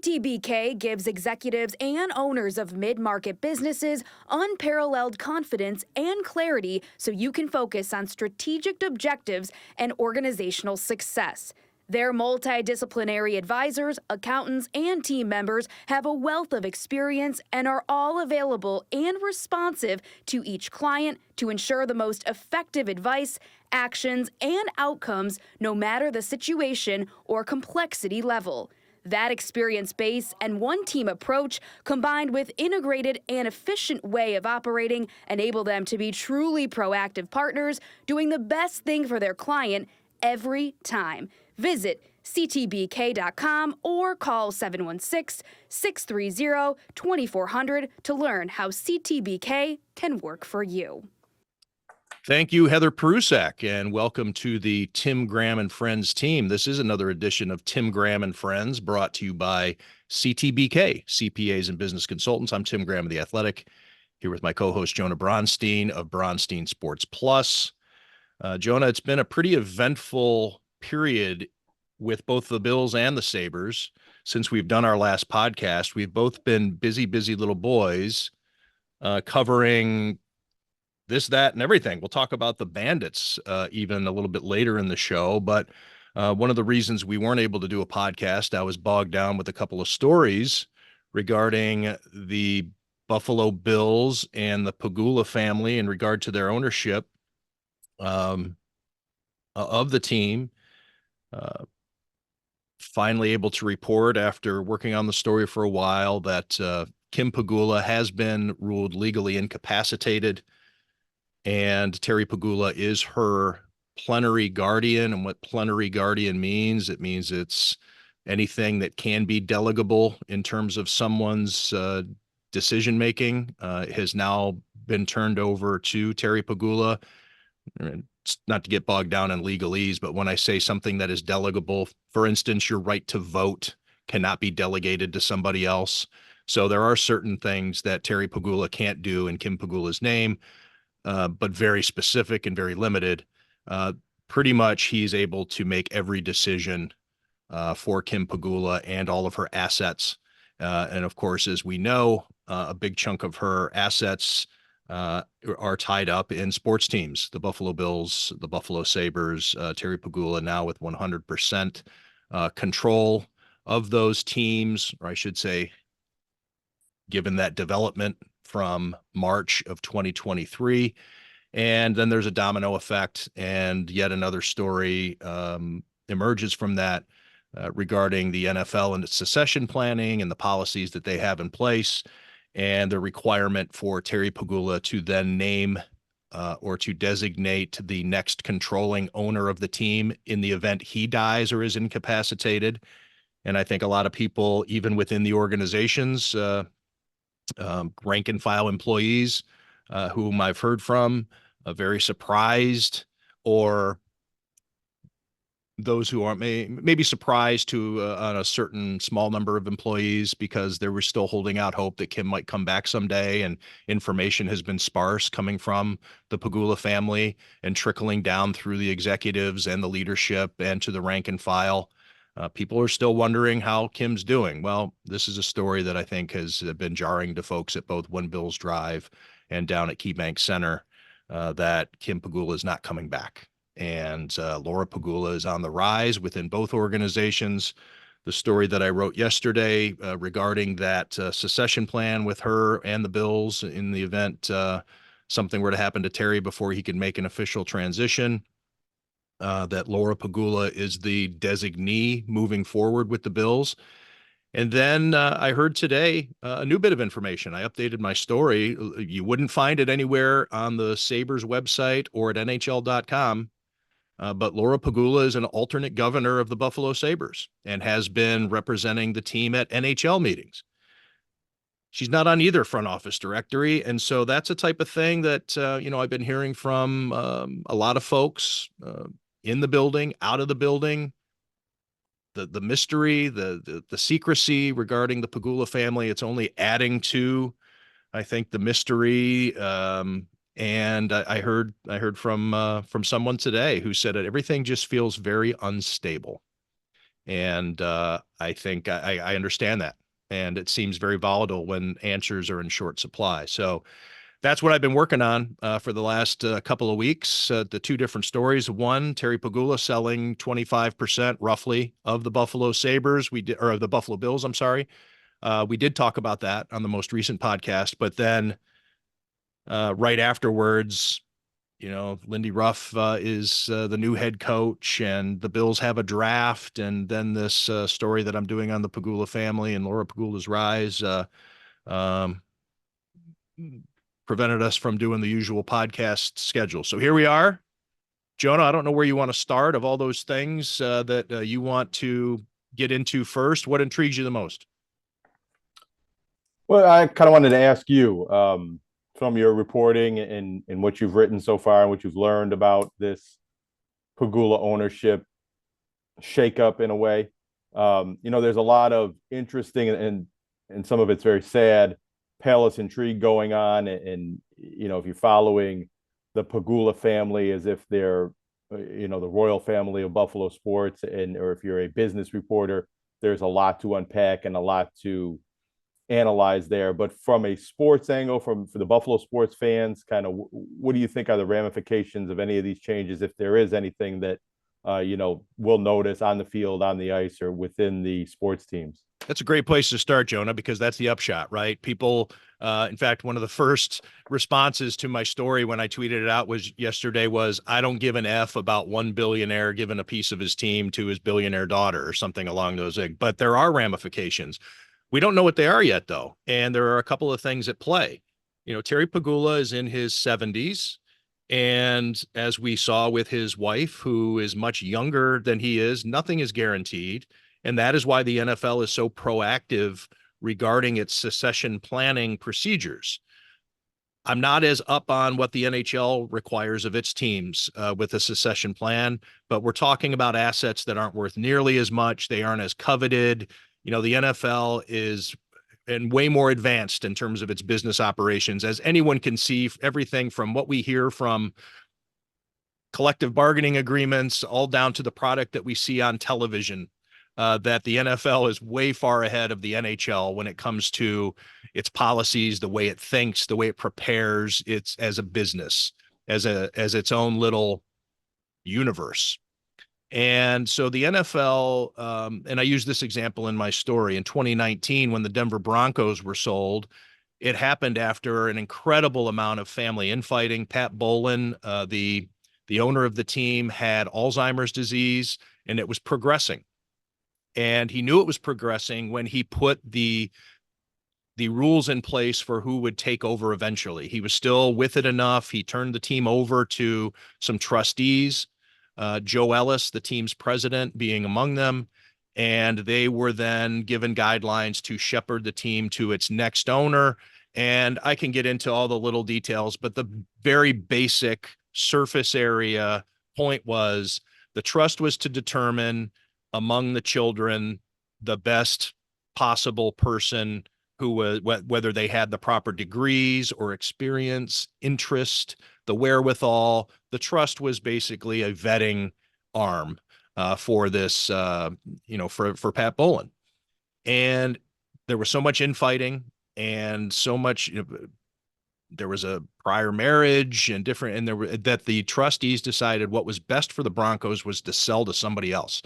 CTBK gives executives and owners of mid-market businesses unparalleled confidence and clarity so you can focus on strategic objectives and organizational success. Their multidisciplinary advisors, accountants, and team members have a wealth of experience and are all available and responsive to each client to ensure the most effective advice, actions, and outcomes no matter the situation or complexity level. That experience base and one-team approach, combined with integrated and efficient way of operating, enable them to be truly proactive partners, doing the best thing for their client every time. Visit ctbk.com or call 716-630-2400 to learn how CTBK can work for you. Thank you, Heather Prusak, and welcome to the Tim Graham and Friends team. This is another edition of Tim Graham and Friends, brought to you by CTBK, CPAs and Business Consultants. I'm Tim Graham of The Athletic, here with my co-host Jonah Bronstein of Bronstein Sports Plus. Jonah, it's been a pretty eventful period with both the Bills and the Sabres since we've done our last podcast. We've both been busy little boys covering this, that, and everything. We'll talk about the Bandits even a little bit later in the show. But one of the reasons we weren't able to do a podcast, I was bogged down with a couple of stories regarding the Buffalo Bills and the Pegula family in regard to their ownership of the team. Finally able to report after working on the story for a while that Kim Pegula has been ruled legally incapacitated, and Terry Pegula is her plenary guardian. And what plenary guardian means, it means it's anything that can be delegable in terms of someone's decision-making has now been turned over to Terry Pegula. Not to get bogged down in legalese, but when I say something that is delegable, for instance, your right to vote cannot be delegated to somebody else. So there are certain things that Terry Pegula can't do in Kim Pegula's name, but very specific and very limited. Pretty much he's able to make every decision for Kim Pegula and all of her assets. And of course, as we know, a big chunk of her assets are tied up in sports teams, the Buffalo Bills, the Buffalo Sabres. Terry Pegula now with 100% control of those teams, or I should say, given that development from March of 2023. And then there's a domino effect, and yet another story emerges from that regarding the NFL and its succession planning and the policies that they have in place, and the requirement for Terry Pegula to then name or to designate the next controlling owner of the team in the event he dies or is incapacitated. And I think a lot of people, even within the organizations, rank and file employees whom I've heard from, very surprised, or those who aren't maybe surprised to on a certain small number of employees, because they were still holding out hope that Kim might come back someday, and information has been sparse coming from the Pegula family and trickling down through the executives and the leadership and to the rank and file. People are still wondering how Kim's doing. Well, this is a story that I think has been jarring to folks at both One Bills Drive and down at KeyBank Center, that Kim Pegula is not coming back. And Laura Pegula is on the rise within both organizations. The story that I wrote yesterday regarding that secession plan with her and the Bills in the event something were to happen to Terry before he could make an official transition, that Laura Pegula is the designee moving forward with the Bills. And then I heard today a new bit of information. I updated my story. You wouldn't find it anywhere on the Sabres website or at NHL.com. But Laura Pegula is an alternate governor of the Buffalo Sabres and has been representing the team at NHL meetings. She's not on either front office directory. And so that's a type of thing that, I've been hearing from a lot of folks in the building, out of the building. The mystery, the secrecy regarding the Pegula family, it's only adding to, I think, the mystery. And I heard from someone today who said that everything just feels very unstable. And I think I understand that. And it seems very volatile when answers are in short supply. So that's what I've been working on for the last couple of weeks. The two different stories. One, Terry Pegula selling 25% roughly of the Buffalo Sabres. Or the Buffalo Bills, I'm sorry. We did talk about that on the most recent podcast, but then right afterwards, Lindy Ruff is the new head coach, and the Bills have a draft, and then this story that I'm doing on the Pegula family and Laura Pegula's rise um, prevented us from doing the usual podcast schedule. So here we are. Jonah, I don't know where you want to start of all those things that you want to get into first. What intrigues you the most? Well, I kind of wanted to ask you from your reporting and what you've written so far and what you've learned about this Pegula ownership shakeup in a way. There's a lot of interesting and some of it's very sad palace intrigue going on. And if you're following the Pegula family as if they're, the royal family of Buffalo sports, or if you're a business reporter, there's a lot to unpack and a lot to analyze there. But from a sports angle, for the Buffalo sports fans, kind of what do you think are the ramifications of any of these changes, if there is anything that we'll notice on the field, on the ice, or within the sports teams? That's a great place to start, Jonah, because that's the upshot, right? People, in fact, one of the first responses to my story when I tweeted it out yesterday was, I don't give an F about one billionaire giving a piece of his team to his billionaire daughter or something along those lines. But there are ramifications. We don't know what they are yet, though. And there are a couple of things at play. Terry Pegula is in his 70s. And as we saw with his wife, who is much younger than he is, nothing is guaranteed. And that is why the NFL is so proactive regarding its succession planning procedures. I'm not as up on what the NHL requires of its teams with a succession plan, but we're talking about assets that aren't worth nearly as much. They aren't as coveted. The NFL is and way more advanced in terms of its business operations, as anyone can see. Everything from what we hear from collective bargaining agreements all down to the product that we see on television, that the NFL is way far ahead of the NHL when it comes to its policies, the way it thinks, the way it prepares its as a business, as its own little universe. And so the NFL, and I use this example in my story, in 2019, when the Denver Broncos were sold, it happened after an incredible amount of family infighting. Pat Bowlen, the owner of the team, had Alzheimer's disease, and it was progressing. And he knew it was progressing when he put the rules in place for who would take over eventually. He was still with it enough. He turned the team over to some trustees, Joe Ellis, the team's president, being among them. And they were then given guidelines to shepherd the team to its next owner. And I can get into all the little details, but the very basic surface area point was the trust was to determine among the children the best possible person who was, whether they had the proper degrees or experience, interest, the wherewithal. The trust was basically a vetting arm for this, for Pat Bowlen. And there was so much infighting and so much, there was a prior marriage and different, and that the trustees decided what was best for the Broncos was to sell to somebody else.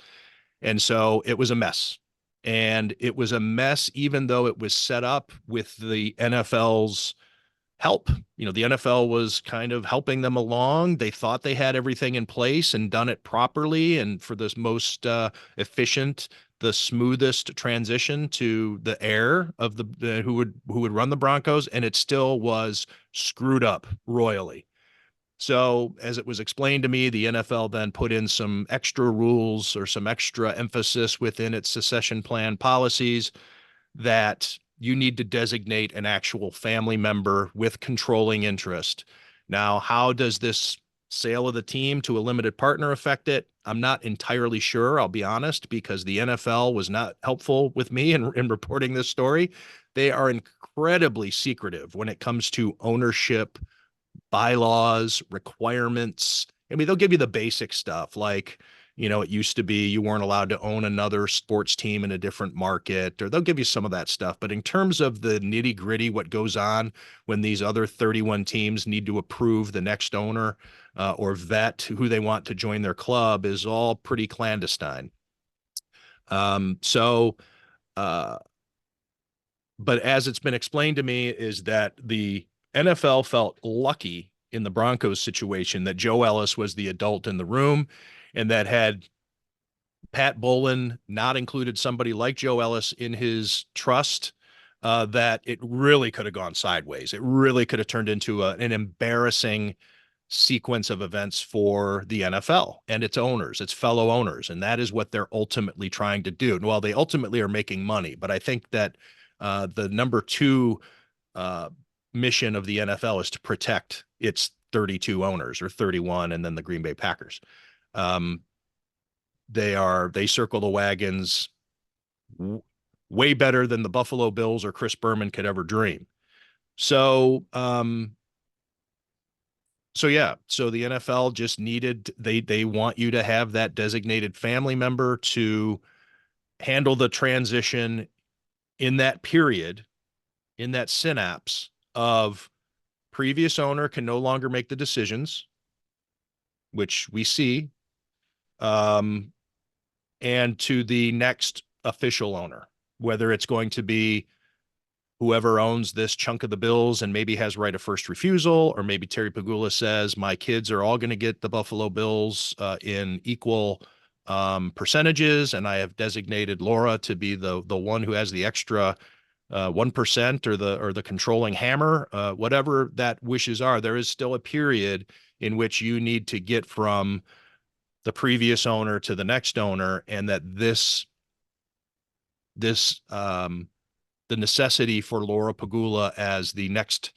And so it was a mess. And it was a mess, even though it was set up with the NFL's help. The NFL was kind of helping them along. They thought they had everything in place and done it properly, and for the most efficient, the smoothest transition to the heir of the who would run the Broncos, and it still was screwed up royally. So as it was explained to me, the NFL then put in some extra rules or some extra emphasis within its succession plan policies that you need to designate an actual family member with controlling interest. Now, how does this sale of the team to a limited partner affect it? I'm not entirely sure, I'll be honest, because the NFL was not helpful with me in reporting this story. They are incredibly secretive when it comes to ownership, bylaws, requirements. I mean, they'll give you the basic stuff like, It used to be you weren't allowed to own another sports team in a different market, or they'll give you some of that stuff. But in terms of the nitty gritty, what goes on when these other 31 teams need to approve the next owner or vet who they want to join their club is all pretty clandestine. But as it's been explained to me is that the NFL felt lucky in the Broncos situation that Joe Ellis was the adult in the room, and that had Pat Bowlen not included somebody like Joe Ellis in his trust, that it really could have gone sideways. It really could have turned into an embarrassing sequence of events for the NFL and its owners, its fellow owners. And that is what they're ultimately trying to do. Well, they ultimately are making money, but I think that the number two mission of the NFL is to protect its 32 owners, or 31, and then the Green Bay Packers. They circle the wagons way better than the Buffalo Bills or Chris Berman could ever dream. So the NFL just needed, they want you to have that designated family member to handle the transition in that period, in that synapse of previous owner can no longer make the decisions, which we see, and to the next official owner, whether it's going to be whoever owns this chunk of the Bills and maybe has right of first refusal, or maybe Terry Pegula says, my kids are all going to get the Buffalo Bills in equal percentages, and I have designated Laura to be the one who has the extra 1% or the controlling hammer, whatever that wishes are. There is still a period in which you need to get from the previous owner to the next owner, and that the necessity for Laura Pegula as the next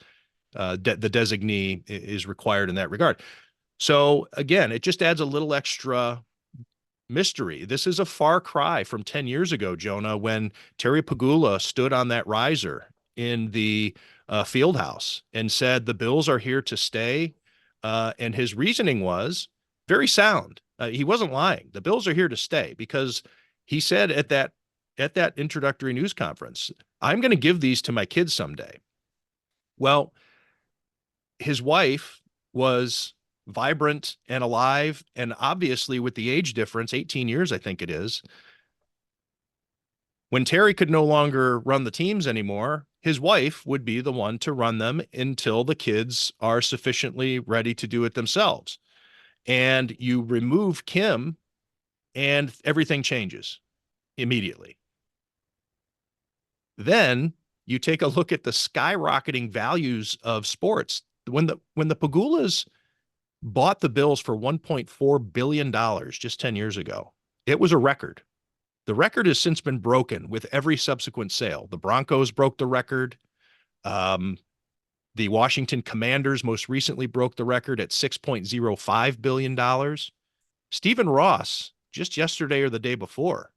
the designee is required in that regard. So again, it just adds a little extra mystery. This is a far cry from 10 years ago, Jonah, when Terry Pegula stood on that riser in the field house and said the Bills are here to stay. And his reasoning was very sound. He wasn't lying. The Bills are here to stay because he said at that introductory news conference, I'm going to give these to my kids someday. Well, his wife was vibrant and alive, and obviously with the age difference, 18 years, I think it is, when Terry could no longer run the teams anymore, his wife would be the one to run them until the kids are sufficiently ready to do it themselves. And you remove Kim and everything changes immediately. Then you take a look at the skyrocketing values of sports. When the Pegulas bought the Bills for $1.4 billion just 10 years ago, it was a record. The record has since been broken with every subsequent sale. The Broncos broke the record. The Washington Commanders most recently broke the record at $6.05 billion. Stephen Ross, just yesterday or the day before,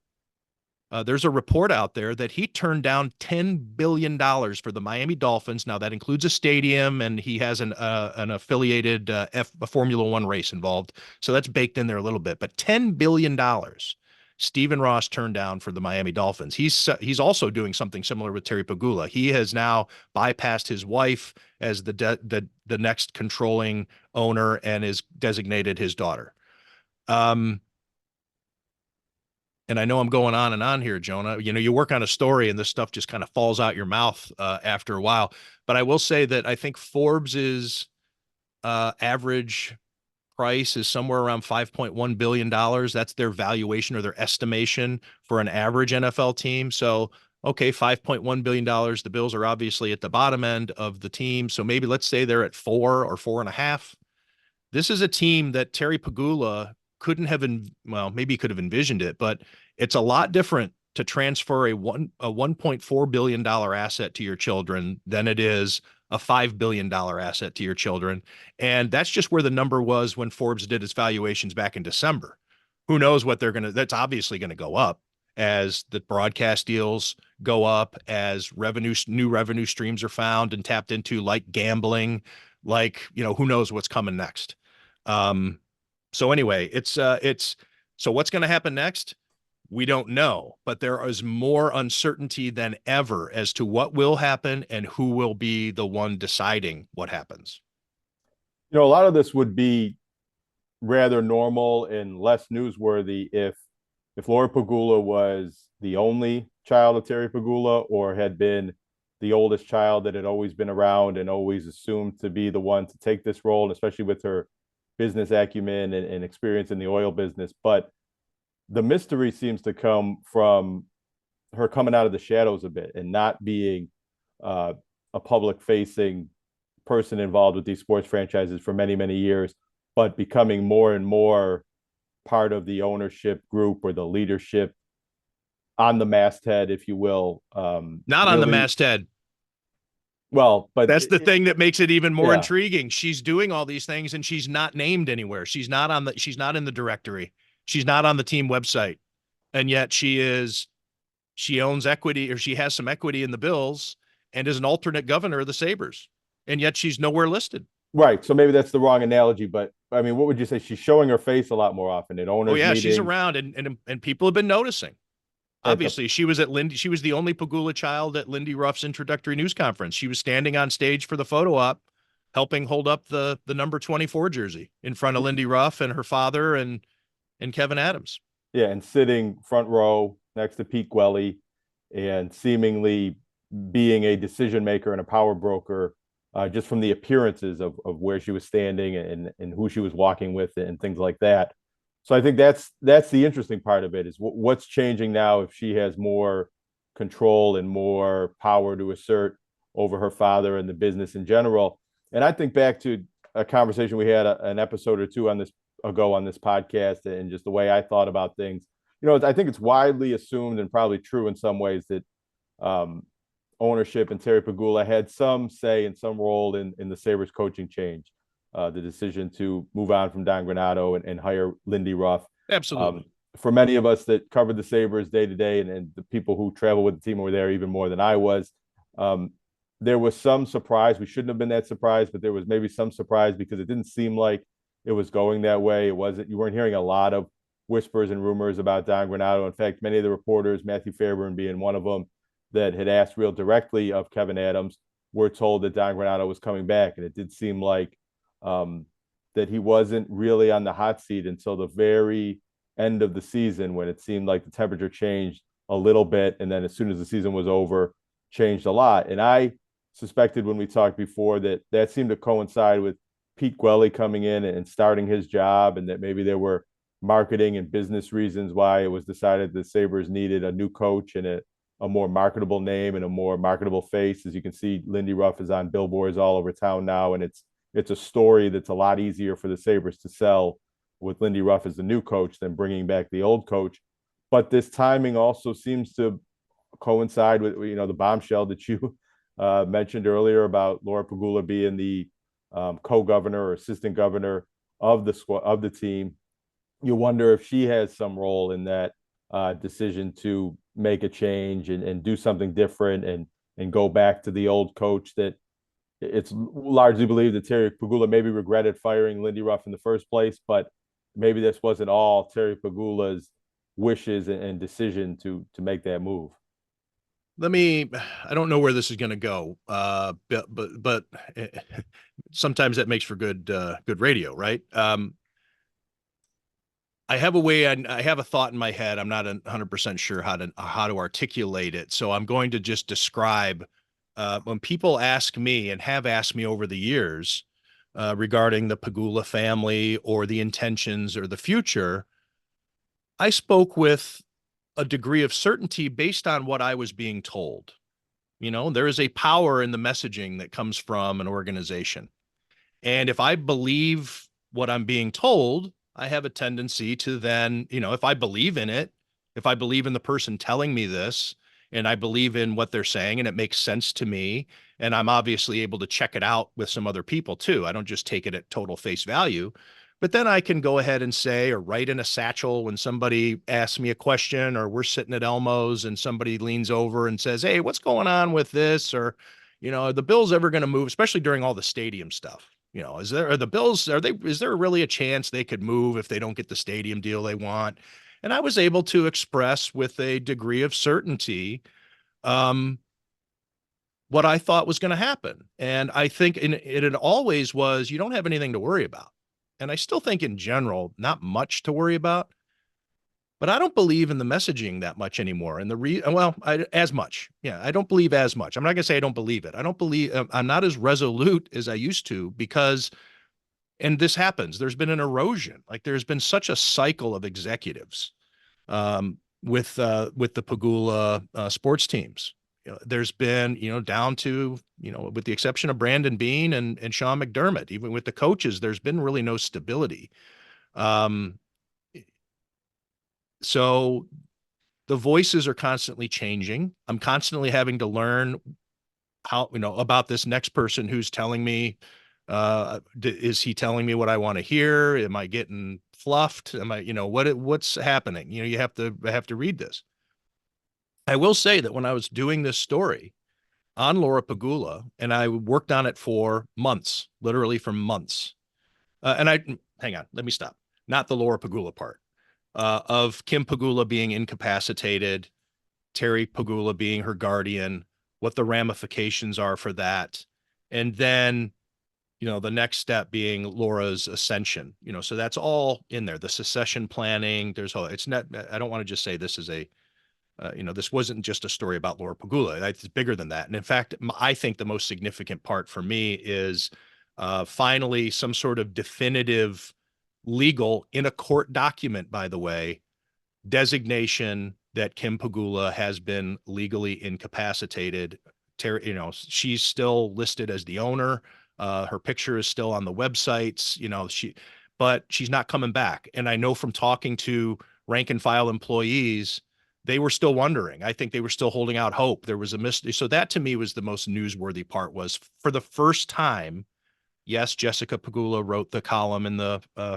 there's a report out there that he turned down $10 billion for the Miami Dolphins. Now that includes a stadium, and he has an affiliated a Formula One race involved. So that's baked in there a little bit, but $10 billion Stephen Ross turned down for the Miami Dolphins. He's also doing something similar with Terry Pegula. He has now bypassed his wife as the next controlling owner and is designated his daughter. And I know I'm going on and on here, Jonah. You work on a story and this stuff just kind of falls out your mouth after a while. But I will say that I think Forbes's average price is somewhere around $5.1 billion. That's their valuation or their estimation for an average NFL team. So, okay, $5.1 billion. The Bills are obviously at the bottom end of the team. So maybe let's say they're at 4 or 4.5. This is a team that Terry Pegula couldn't have, maybe he could have envisioned it, but it's a lot different to transfer a $1.4 billion asset to your children than it is a $5 billion asset to your children. And that's just where the number was when Forbes did its valuations back in December. Who knows what that's obviously going to go up as the broadcast deals go up, as new revenue streams are found and tapped into, like gambling, who knows what's coming next. So anyway, it's So what's going to happen next? We don't know, but there is more uncertainty than ever as to what will happen and who will be the one deciding what happens. A lot of this would be rather normal and less newsworthy if Laura Pegula was the only child of Terry Pegula or had been the oldest child that had always been around and always assumed to be the one to take this role, and especially with her business acumen and experience in the oil business. But the mystery seems to come from her coming out of the shadows a bit and not being a public facing person involved with these sports franchises for many, many years, but becoming more and more part of the ownership group or the leadership on the masthead, if you will. Not on the masthead. Well, but that's the thing that makes it even more intriguing. She's doing all these things and she's not named anywhere. She's not in the directory. She's not on the team website. And yet she owns equity, or she has some equity in the Bills and is an alternate governor of the Sabres. And yet she's nowhere listed. Right. So maybe that's the wrong analogy, but I mean, what would you say? She's showing her face a lot more often in owners' meetings. She's around and people have been noticing. Obviously, she was the only Pegula child at Lindy Ruff's introductory news conference. She was standing on stage for the photo op, helping hold up the number 24 jersey in front of Lindy Ruff and her father and Kevin Adams. Yeah, and sitting front row next to Pete Gwelly and seemingly being a decision maker and a power broker, just from the appearances of where she was standing and who she was walking with and things like that. So I think that's the interesting part of it, is what's changing now if she has more control and more power to assert over her father and the business in general. And I think back to a conversation we had an episode or two on this podcast, and just the way I thought about things. I think it's widely assumed and probably true in some ways that ownership and Terry Pegula had some say and some role in the Sabres coaching change. The decision to move on from Don Granato and hire Lindy Ruff. Absolutely. For many of us that covered the Sabres day to day, and the people who travel with the team were there even more than I was, there was some surprise. We shouldn't have been that surprised, but there was maybe some surprise because it didn't seem like it was going that way. You weren't hearing a lot of whispers and rumors about Don Granato. In fact, many of the reporters, Matthew Fairburn being one of them, that had asked real directly of Kevin Adams, were told that Don Granato was coming back. And it did seem like that he wasn't really on the hot seat until the very end of the season, when it seemed like the temperature changed a little bit. And then as soon as the season was over, changed a lot. And I suspected when we talked before that seemed to coincide with Pete Gwelly coming in and starting his job, and that maybe there were marketing and business reasons why it was decided the Sabres needed a new coach and a more marketable name and a more marketable face. As you can see, Lindy Ruff is on billboards all over town now, and it's a story that's a lot easier for the Sabres to sell with Lindy Ruff as the new coach than bringing back the old coach. But this timing also seems to coincide with, the bombshell that you mentioned earlier about Laura Pegula being the co-governor or assistant governor of the team. You wonder if she has some role in that decision to make a change and do something different and go back to the old coach that it's largely believed that Terry Pegula maybe regretted firing Lindy Ruff in the first place, but maybe this wasn't all Terry Pegula's wishes and decision to make that move. I don't know where this is going to go, but sometimes that makes for good radio, right? I have a thought in my head. I'm not 100% sure how to articulate it. So I'm going to just describe when people ask me and have asked me over the years regarding the Pegula family or the intentions or the future, I spoke with a degree of certainty based on what I was being told. There is a power in the messaging that comes from an organization. And if I believe what I'm being told, I have a tendency to then, if I believe in it, if I believe in the person telling me this, and I believe in what they're saying and it makes sense to me, and I'm obviously able to check it out with some other people too. I don't just take it at total face value, but then I can go ahead and say, or write in a satchel when somebody asks me a question, or we're sitting at Elmo's and somebody leans over and says, "Hey, what's going on with this?" Or, are the Bills ever going to move, especially during all the stadium stuff? You know, are the Bills, is there really a chance they could move if they don't get the stadium deal they want? And I was able to express with a degree of certainty, what I thought was going to happen. And I think it always was, you don't have anything to worry about. And I still think in general, not much to worry about, but I don't believe in the messaging that much anymore. And as much. Yeah. I don't believe as much. I'm not going to say I don't believe it. I don't believe, I'm not as resolute as I used to, because, and this happens, there's been an erosion. Like, there's been such a cycle of executives, with the Pegula sports teams. There's been, down to, with the exception of Brandon Beane and Sean McDermott, even with the coaches, there's been really no stability. So the voices are constantly changing. I'm constantly having to learn how, about this next person who's telling me, is he telling me what I want to hear? Am I getting fluffed? Am I, what's happening? You have to read this. I will say that when I was doing this story on Laura Pegula, and I worked on it for months, literally for months. Hang on, let me stop. Not the Laura Pegula part, of Kim Pegula being incapacitated, Terry Pegula being her guardian, what the ramifications are for that. And then, the next step being Laura's ascension, so that's all in there. The succession planning, it's not, I don't want to just say this is this wasn't just a story about Laura Pegula. It's bigger than that. And in fact, I think the most significant part for me is finally some sort of definitive legal, in a court document, by the way, designation that Kim Pegula has been legally incapacitated. She's still listed as the owner. Her picture is still on the websites, but she's not coming back. And I know from talking to rank and file employees, they were still wondering. I think they were still holding out hope. There was a mystery. So that to me was the most newsworthy part, was for the first time. Yes, Jessica Pegula wrote the column in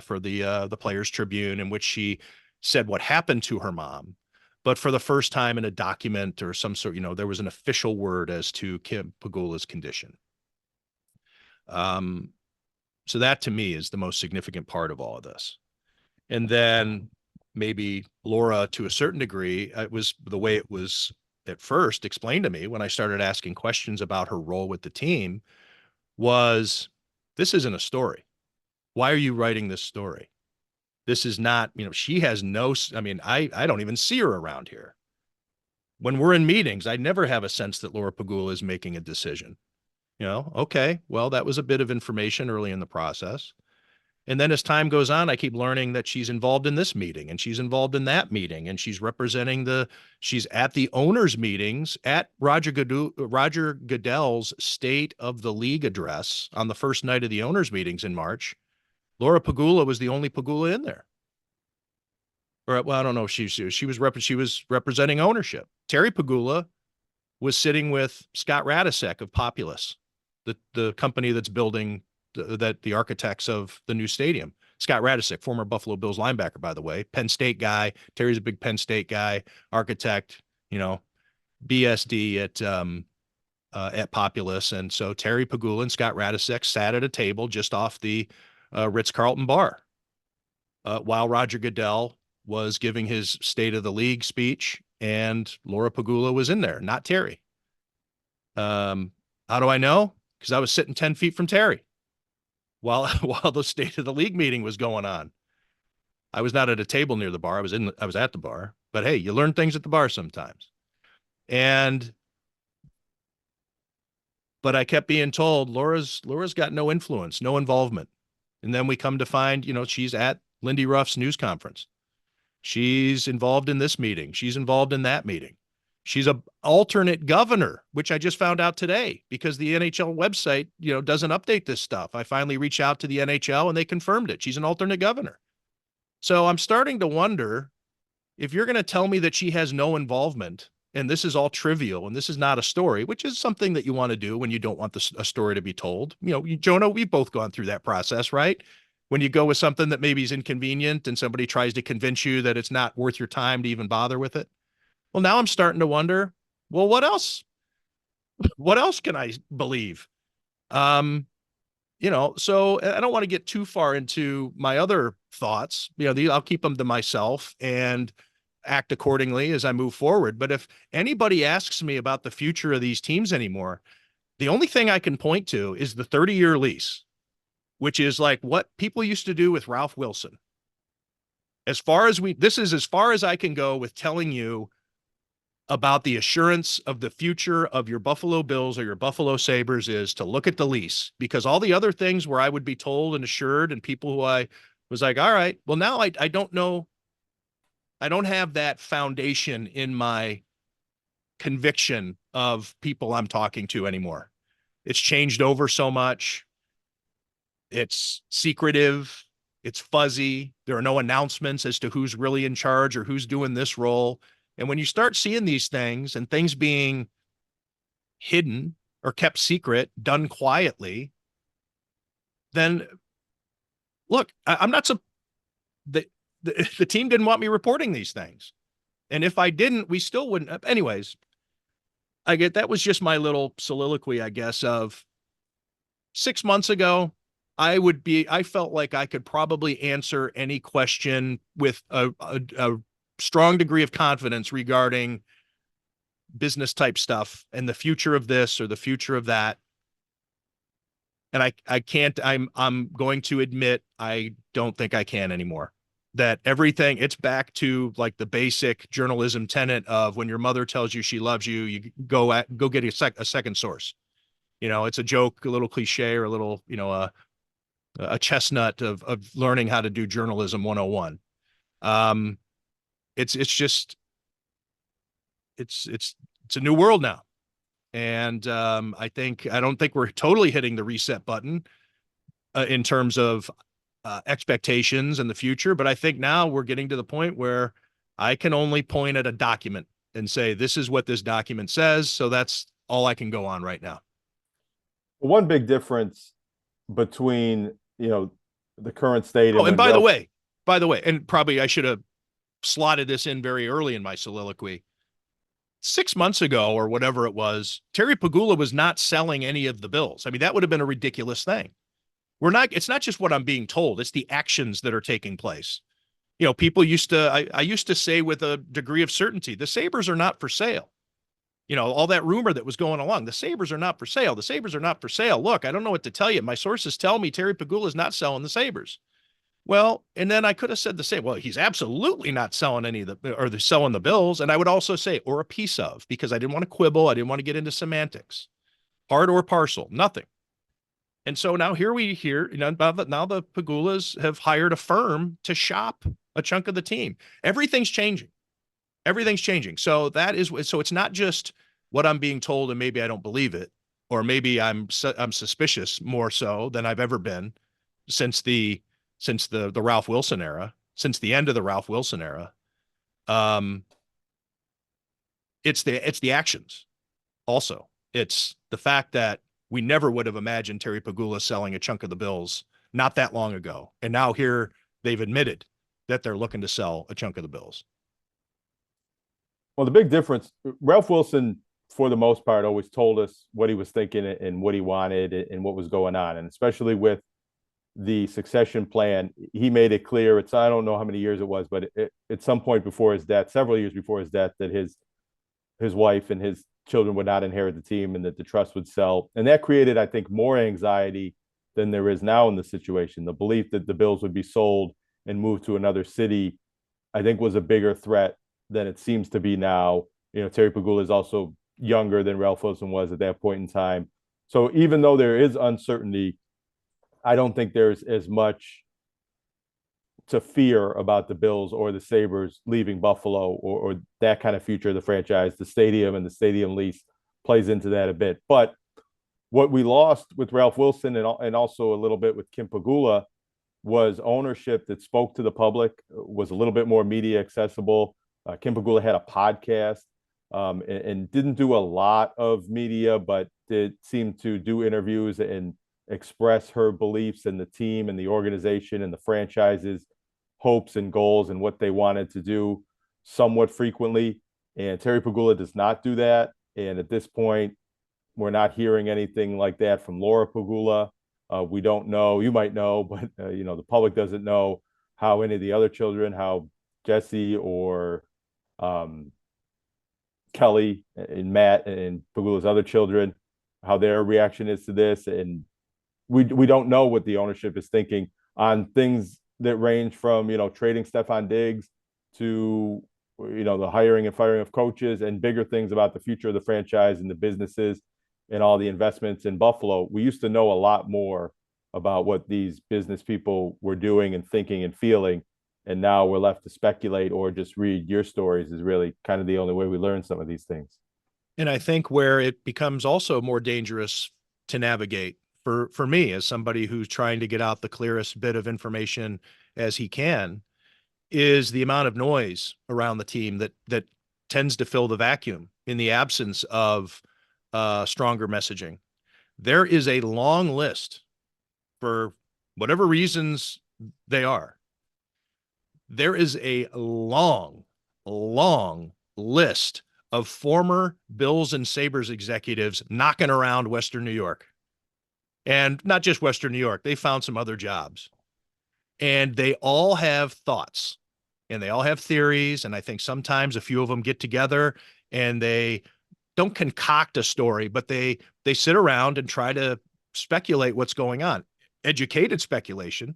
for the Players Tribune, in which she said what happened to her mom. But for the first time in a document or some sort, there was an official word as to Kim Pegula's condition. So that to me is the most significant part of all of this. And then maybe Laura, to a certain degree, it was the way it was at first explained to me when I started asking questions about her role with the team, was, this isn't a story. Why are you writing this story? This is not, she has I don't even see her around here. When we're in meetings, I never have a sense that Laura Pegula is making a decision. Okay, well, that was a bit of information early in the process. And then as time goes on, I keep learning that she's involved in this meeting and she's involved in that meeting, and she's she's at the owners' meetings at Roger Goodell's State of the League address on the first night of the owners' meetings in March. Laura Pegula was the only Pegula in there. Or, well, I don't know if she was representing ownership. Terry Pegula was sitting with Scott Radisek of Populous, the company that's building the architects of the new stadium. Scott Radisek, former Buffalo Bills linebacker, by the way, Penn State guy. Terry's a big Penn State guy, architect, BSD at Populous. And so Terry Pegula and Scott Radisek sat at a table just off the Ritz-Carlton bar while Roger Goodell was giving his State of the League speech, and Laura Pegula was in there, not Terry. How do I know? Because I was sitting 10 feet from Terry while the State of the League meeting was going on. I was not at a table near the bar. I was at the bar. But hey, you learn things at the bar sometimes. But I kept being told Laura's got no influence, no involvement. And then we come to find, she's at Lindy Ruff's news conference. She's involved in this meeting. She's involved in that meeting. She's an alternate governor, which I just found out today because the NHL website, doesn't update this stuff. I finally reached out to the NHL and they confirmed it. She's an alternate governor. So I'm starting to wonder, if you're going to tell me that she has no involvement and this is all trivial and this is not a story, which is something that you want to do when you don't want a story to be told. Jonah, we've both gone through that process, right? When you go with something that maybe is inconvenient and somebody tries to convince you that it's not worth your time to even bother with it. Well, now I'm starting to wonder, what else? What else can I believe? So I don't want to get too far into my other thoughts. I'll keep them to myself and act accordingly as I move forward. But if anybody asks me about the future of these teams anymore, the only thing I can point to is the 30-year lease, which is like what people used to do with Ralph Wilson. This is as far as I can go with telling you about the assurance of the future of your Buffalo Bills or your Buffalo Sabres is to look at the lease, because all the other things where I would be told and assured and people who I was like, all right, well, now I don't know. I don't have that foundation in my conviction of people I'm talking to anymore. It's changed over so much. It's secretive. It's fuzzy. There are no announcements as to who's really in charge or who's doing this role. And when you start seeing these things and things being hidden or kept secret, done quietly, then look, I'm not so the team didn't want me reporting these things. And if I didn't, we still wouldn't. Anyways, that was just my little soliloquy, I guess, of 6 months ago. I felt like I could probably answer any question with a strong degree of confidence regarding business type stuff and the future of this or the future of that. And I can't, I'm going to admit, I don't think I can anymore. That everything, it's back to like the basic journalism tenet of when your mother tells you she loves you, you go get a second source. It's a joke, a little cliche, or a little, a chestnut of learning how to do journalism 101. It's a new world now. And I don't think we're totally hitting the reset button in terms of expectations in the future. But I think now we're getting to the point where I can only point at a document and say, this is what this document says. So that's all I can go on right now. One big difference between, the current state. And by the way, and probably I should have slotted this in very early in my soliloquy. 6 months ago or whatever it was, Terry Pegula was not selling any of the Bills. I mean, that would have been a ridiculous thing. It's not just what I'm being told, it's the actions that are taking place. People I used to say with a degree of certainty, the Sabres are not for sale. All that rumor that was going along, the Sabres are not for sale. The Sabres are not for sale. Look, I don't know what to tell you. My sources tell me Terry Pegula is not selling the Sabres. Well, and then I could have said the same. Well, he's absolutely not selling they're selling the Bills. And I would also say, or a piece of, because I didn't want to quibble. I didn't want to get into semantics, part or parcel, nothing. And so now now the Pegulas have hired a firm to shop a chunk of the team. Everything's changing. So so it's not just what I'm being told and maybe I don't believe it, or maybe I'm suspicious more so than I've ever been since the Ralph Wilson era, since the end of the Ralph Wilson era. It's the actions. Also, it's the fact that we never would have imagined Terry Pegula selling a chunk of the Bills not that long ago. And now here they've admitted that they're looking to sell a chunk of the Bills. Well, the big difference, Ralph Wilson, for the most part, always told us what he was thinking and what he wanted and what was going on. And especially with the succession plan, he made it clear. I don't know how many years it was, but at some point before his death, several years before his death, that his wife and his children would not inherit the team and that the trust would sell. And that created, I think, more anxiety than there is now in the situation. The belief that the Bills would be sold and moved to another city, I think, was a bigger threat than it seems to be now. Terry Pegula is also younger than Ralph Wilson was at that point in time. So even though there is uncertainty, I don't think there's as much to fear about the Bills or the Sabres leaving Buffalo or that kind of future of the franchise. The stadium and the stadium lease plays into that a bit. But what we lost with Ralph Wilson and also a little bit with Kim Pegula was ownership that spoke to the public, was a little bit more media accessible. Kim Pegula had a podcast and didn't do a lot of media, but did seem to do interviews and express her beliefs in the team and the organization and the franchise's hopes and goals and what they wanted to do somewhat frequently. And Terry Pegula does not do that. And at this point, we're not hearing anything like that from Laura Pegula. We don't know, you might know, but the public doesn't know how any of the other children, how Jesse or Kelly and Matt and Pegula's other children, how their reaction is to this. And we don't know what the ownership is thinking on things that range from, trading Stephon Diggs to, the hiring and firing of coaches, and bigger things about the future of the franchise and the businesses and all the investments in Buffalo. We used to know a lot more about what these business people were doing and thinking and feeling. And now we're left to speculate or just read your stories is really kind of the only way we learn some of these things. And I think where it becomes also more dangerous to navigate for me as somebody who's trying to get out the clearest bit of information as he can is the amount of noise around the team that tends to fill the vacuum in the absence of stronger messaging. There is a long list, for whatever reasons they are. There is a long list of former Bills and Sabres executives knocking around Western New York. And not just Western New York, they found some other jobs. And they all have thoughts and they all have theories. And I think sometimes a few of them get together and they don't concoct a story, but they sit around and try to speculate what's going on, educated speculation.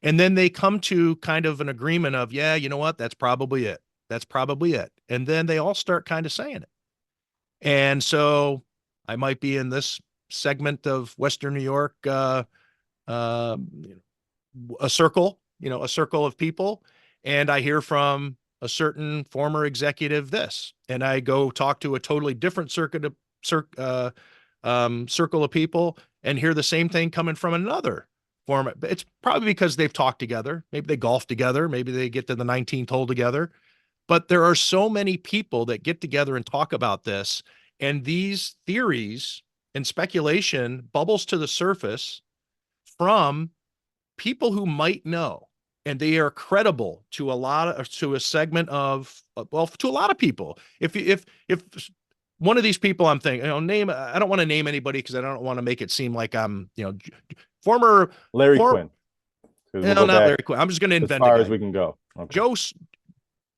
And then they come to kind of an agreement of, yeah, you know what? That's probably it. That's probably it. And then they all start kind of saying it. And so I might be in this segment of Western New York, a circle of people. And I hear from a certain former executive this, and I go talk to a totally different circle of people and hear the same thing coming from another former. It's probably because they've talked together. Maybe they golf together. Maybe they get to the 19th hole together. But there are so many people that get together and talk about this, and these theories and speculation bubbles to the surface from people who might know, and they are credible to a segment of, well, to a lot of people. If one of these people I'm thinking, I don't want to name anybody because I don't want to make it seem like I'm, former Larry Quinn. No, not Larry Quinn. I'm just going to invent as far as we can go. Okay.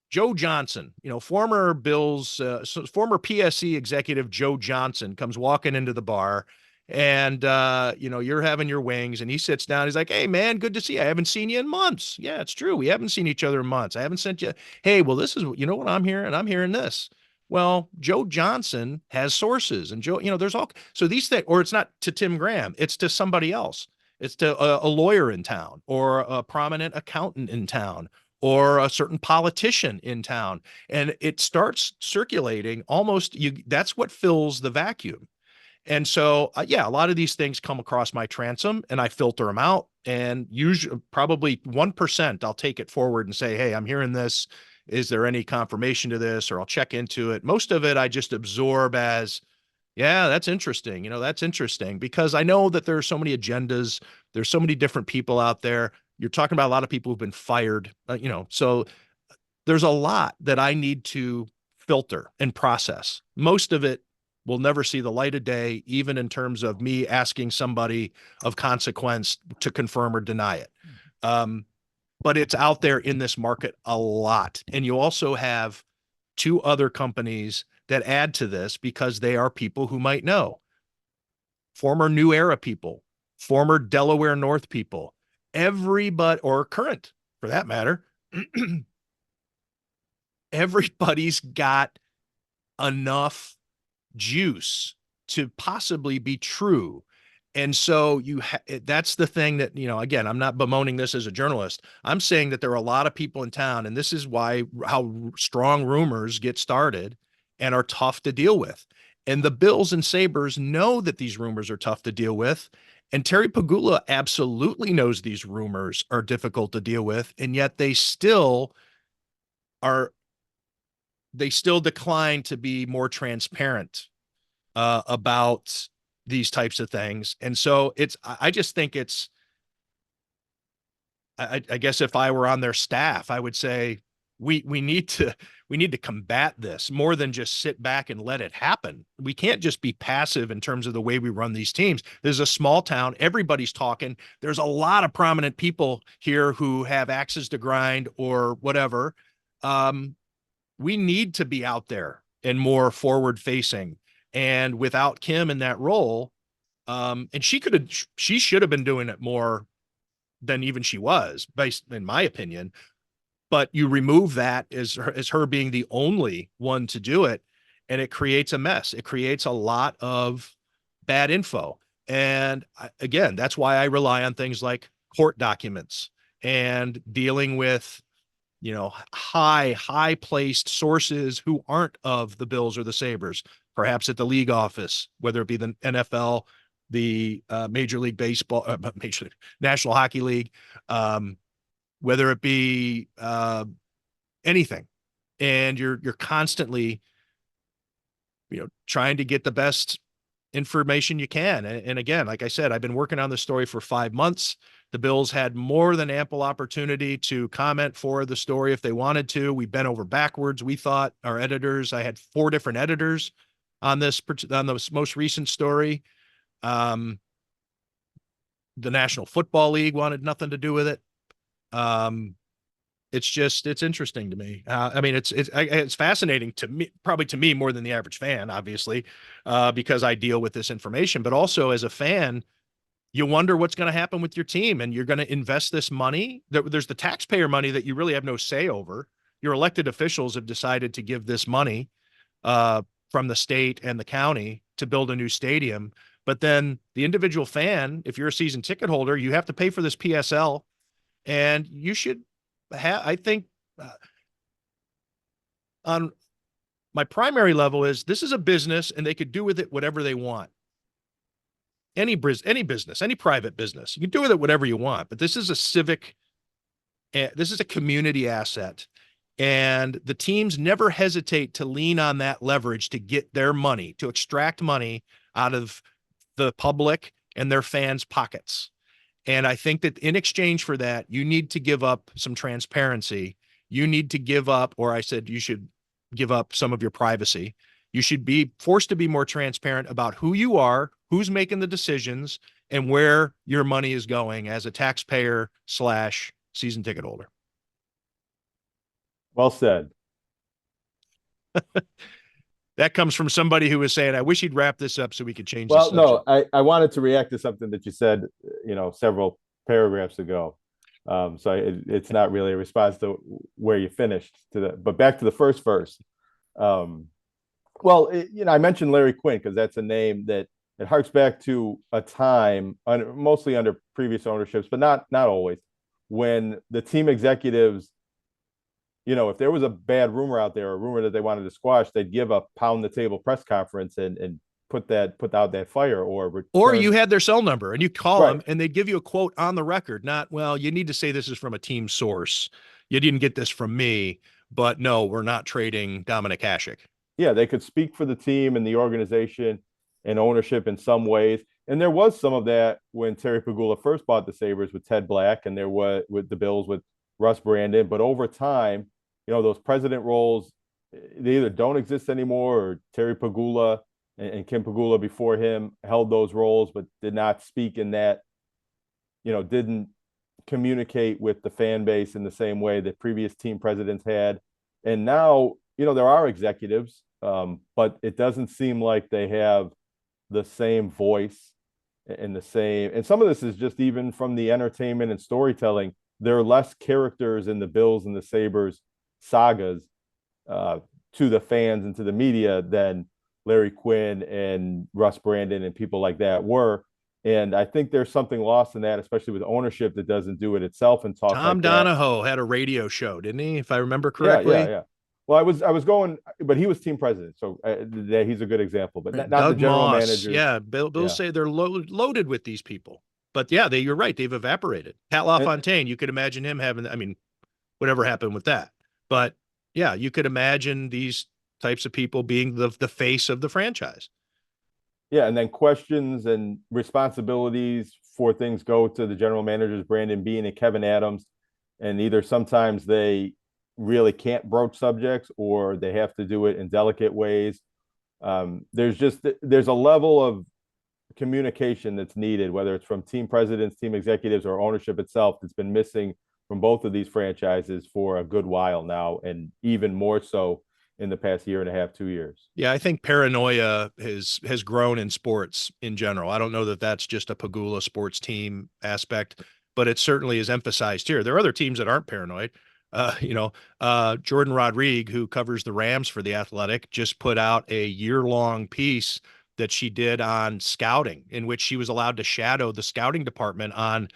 Joe Johnson, former Bills, former PSE executive Joe Johnson comes walking into the bar, and you're having your wings, and he sits down. He's like, "Hey, man, good to see you. I haven't seen you in months." Yeah, it's true. We haven't seen each other in months. I haven't sent you. Hey, well, this is what I'm hearing. I'm hearing this. Well, Joe Johnson has sources, and Joe, there's all so these things, or it's not to Tim Graham, it's to somebody else. It's to a lawyer in town, or a prominent accountant in town, or a certain politician in town. And it starts circulating that's what fills the vacuum. And so, a lot of these things come across my transom and I filter them out, and usually probably 1%, I'll take it forward and say, hey, I'm hearing this. Is there any confirmation to this? Or I'll check into it. Most of it I just absorb as, yeah, that's interesting. That's interesting, because I know that there are so many agendas. There's so many different people out there. You're talking about a lot of people who've been fired, so there's a lot that I need to filter and process. Most of it will never see the light of day, even in terms of me asking somebody of consequence to confirm or deny it. But it's out there in this market a lot. And you also have two other companies that add to this because they are people who might know. Former New Era people, former Delaware North people, everybody, or current for that matter, everybody's got enough juice to possibly be true. And so that's the thing that, again, I'm not bemoaning this as a journalist. I'm saying that there are a lot of people in town, and this is how strong rumors get started and are tough to deal with. And the Bills and Sabres know that these rumors are tough to deal with. And Terry Pegula absolutely knows these rumors are difficult to deal with. And yet they still decline to be more transparent about these types of things. And so I just think I guess if I were on their staff, I would say we need to we need to combat this more than just sit back and let it happen. We can't just be passive in terms of the way we run these teams. There's a small town, everybody's talking. There's a lot of prominent people here who have axes to grind or whatever. We need to be out there and more forward facing. And without Kim in that role, and she should have been doing it more than even she was, based in my opinion. But you remove that as her being the only one to do it, and it creates a mess. It creates a lot of bad info. And again, that's why I rely on things like court documents and dealing with, high placed sources who aren't of the Bills or the Sabres, perhaps at the league office, whether it be the NFL, the Major League Baseball, National Hockey League, whether it be anything. And you're constantly, trying to get the best information you can. And again, like I said, I've been working on this story for 5 months. The Bills had more than ample opportunity to comment for the story if they wanted to. We bent over backwards. We thought, our editors, I had 4 different editors on this most recent story. The National Football League wanted nothing to do with it. It's interesting to me. It's fascinating to me, probably to me more than the average fan, obviously, because I deal with this information, but also as a fan, you wonder what's going to happen with your team, and you're going to invest this money. There's the taxpayer money that you really have no say over. Your elected officials have decided to give this money from the state and the county to build a new stadium. But then the individual fan, if you're a season ticket holder, you have to pay for this PSL, and you should have, I think, on my primary level is this is a business and they could do with it whatever they want. Any business, any private business, you can do with it whatever you want, but this is a community asset. And the teams never hesitate to lean on that leverage to get their money, to extract money out of the public and their fans' pockets. And I think that in exchange for that, you need to give up some transparency. You need to give up, or I said you should give up some of your privacy. You should be forced to be more transparent about who you are, who's making the decisions, and where your money is going as a taxpayer / season ticket holder. Well said. That comes from somebody who was saying, I wish he'd wrap this up so we could change Well, the subject. no, I wanted to react to something that you said, several paragraphs ago. It's not really a response to where you finished but back to the first verse. I mentioned Larry Quinn because that's a name that it harks back to a time mostly under previous ownerships, but not always, when the team executives, if there was a bad rumor out there, a rumor that they wanted to squash, they'd give a pound the table press conference and put out that fire, or you had their cell number and you call right. them and they'd give you a quote on the record, not, well, you need to say this is from a team source. You didn't get this from me, but no, we're not trading Dominic Hasek. Yeah, they could speak for the team and the organization and ownership in some ways. And there was some of that when Terry Pegula first bought the Sabres with Ted Black, and there was with the Bills with Russ Brandon. But over time, those president roles, they either don't exist anymore, or Terry Pegula and Kim Pegula before him held those roles, but did not speak in that, didn't communicate with the fan base in the same way that previous team presidents had. And now, there are executives, but it doesn't seem like they have the same voice and some of this is just even from the entertainment and storytelling. There are less characters in the Bills and the Sabres sagas to the fans and to the media than Larry Quinn and Russ Brandon and people like that were. And I think there's something lost in that, especially with ownership that doesn't do it itself and talk. Tom like Donahoe had a radio show, didn't he? If I remember correctly. Yeah. Well, I was going, but he was team president, so he's a good example. But not Doug the general Moss. manager. Yeah, Bill say they're loaded with these people. But yeah, you're right. They've evaporated. Pat LaFontaine, you could imagine him having. Whatever happened with that. But yeah, you could imagine these types of people being the face of the franchise. Yeah, and then questions and responsibilities for things go to the general managers, Brandon Beane and Kevin Adams, and either sometimes they really can't broach subjects, or they have to do it in delicate ways. There's a level of communication that's needed, whether it's from team presidents, team executives, or ownership itself, that's been missing from both of these franchises for a good while now, and even more so in the past year and a half, 2 years. Yeah, I think paranoia has grown in sports in general. I don't know that that's just a Pegula sports team aspect, but it certainly is emphasized here. There are other teams that aren't paranoid. Jordan Rodriguez, who covers the Rams for The Athletic, just put out a year-long piece that she did on scouting, in which she was allowed to shadow the scouting department on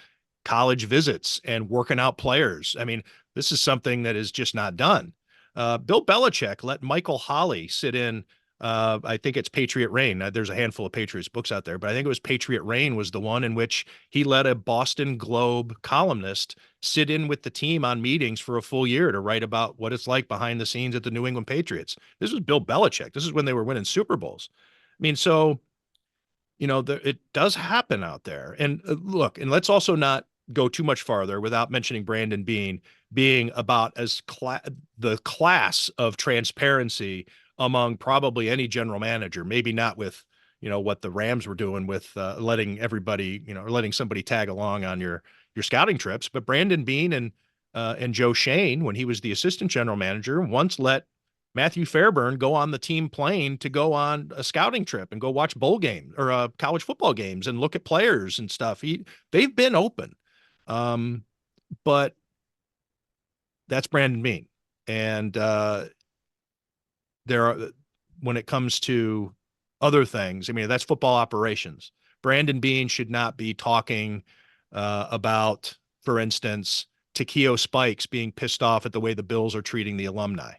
college visits and working out players. I mean, this is something that is just not done. Bill Belichick let Michael Holley sit in. I think it's Patriot Reign. There's a handful of Patriots books out there, but I think it was Patriot Reign was the one in which he let a Boston Globe columnist sit in with the team on meetings for a full year to write about what it's like behind the scenes at the New England Patriots. This was Bill Belichick. This is when they were winning Super Bowls. I mean, so, it does happen out there. And look, and let's also not go too much farther without mentioning Brandon Beane being about the class of transparency among probably any general manager, maybe not with, what the Rams were doing with letting everybody, letting somebody tag along on your scouting trips. But Brandon Beane and Joe Shane, when he was the assistant general manager, once let Matthew Fairburn go on the team plane to go on a scouting trip and go watch bowl games or college football games and look at players and stuff. They've been open. But that's Brandon Beane. And when it comes to other things, I mean, that's football operations. Brandon Beane should not be talking about, for instance, Takeo Spikes being pissed off at the way the Bills are treating the alumni.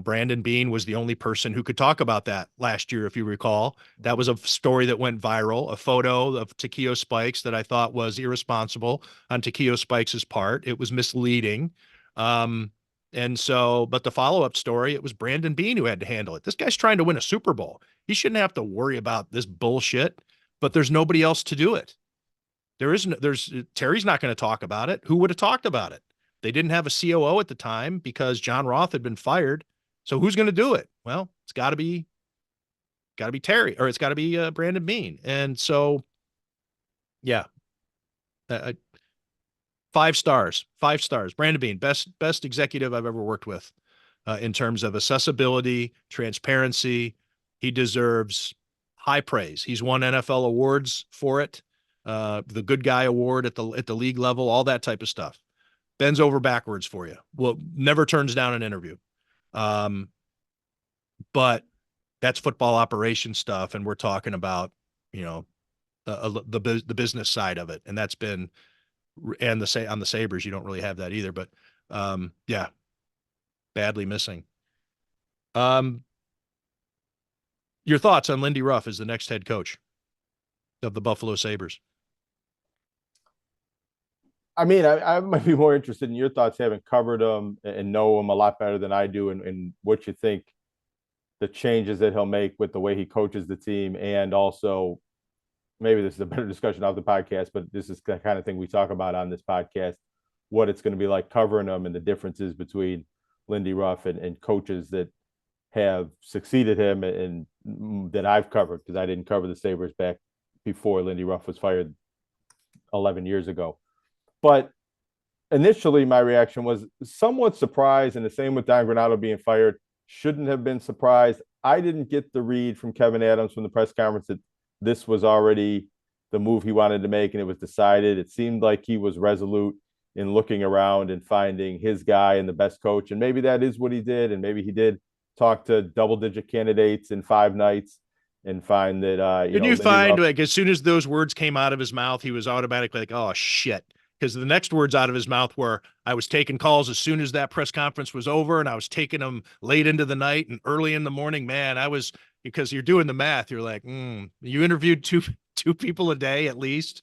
Brandon Beane was the only person who could talk about that last year, if you recall. That was a story that went viral, a photo of Takeo Spikes that I thought was irresponsible on Takeo Spikes' part. It was misleading. But the follow-up story, it was Brandon Beane who had to handle it. This guy's trying to win a Super Bowl. He shouldn't have to worry about this bullshit, but there's nobody else to do it. Terry's not going to talk about it. Who would have talked about it? They didn't have a COO at the time because John Roth had been fired. So who's going to do it? Well, it's got to be Terry, or it's got to be Brandon Beane. And so, yeah, 5 stars. Brandon Beane, best executive I've ever worked with in terms of accessibility, transparency. He deserves high praise. He's won NFL awards for it, the Good Guy Award at the league level, all that type of stuff. Bends over backwards for you. Well, never turns down an interview. But that's football operation stuff. And we're talking about, the business side of it. And that's been, and on the Sabres, you don't really have that either, but, yeah, badly missing. Your thoughts on Lindy Ruff as the next head coach of the Buffalo Sabres? I mean, I might be more interested in your thoughts, having covered him and know him a lot better than I do, and what you think the changes that he'll make with the way he coaches the team. And also, maybe this is a better discussion off the podcast, but this is the kind of thing we talk about on this podcast, what it's going to be like covering him and the differences between Lindy Ruff and coaches that have succeeded him and that I've covered, because I didn't cover the Sabres back before Lindy Ruff was fired 11 years ago. But initially, my reaction was somewhat surprised, and the same with Don Granato being fired. Shouldn't have been surprised. I didn't get the read from Kevin Adams from the press conference that this was already the move he wanted to make and it was decided. It seemed like he was resolute in looking around and finding his guy and the best coach. And maybe that is what he did. And maybe he did talk to double-digit candidates in 5 nights and find that, Did you find, like, as soon as those words came out of his mouth, he was automatically like, oh, shit. Because the next words out of his mouth were, I was taking calls as soon as that press conference was over, and I was taking them late into the night and early in the morning. Man, because you're doing the math. You're like, you interviewed two people a day at least.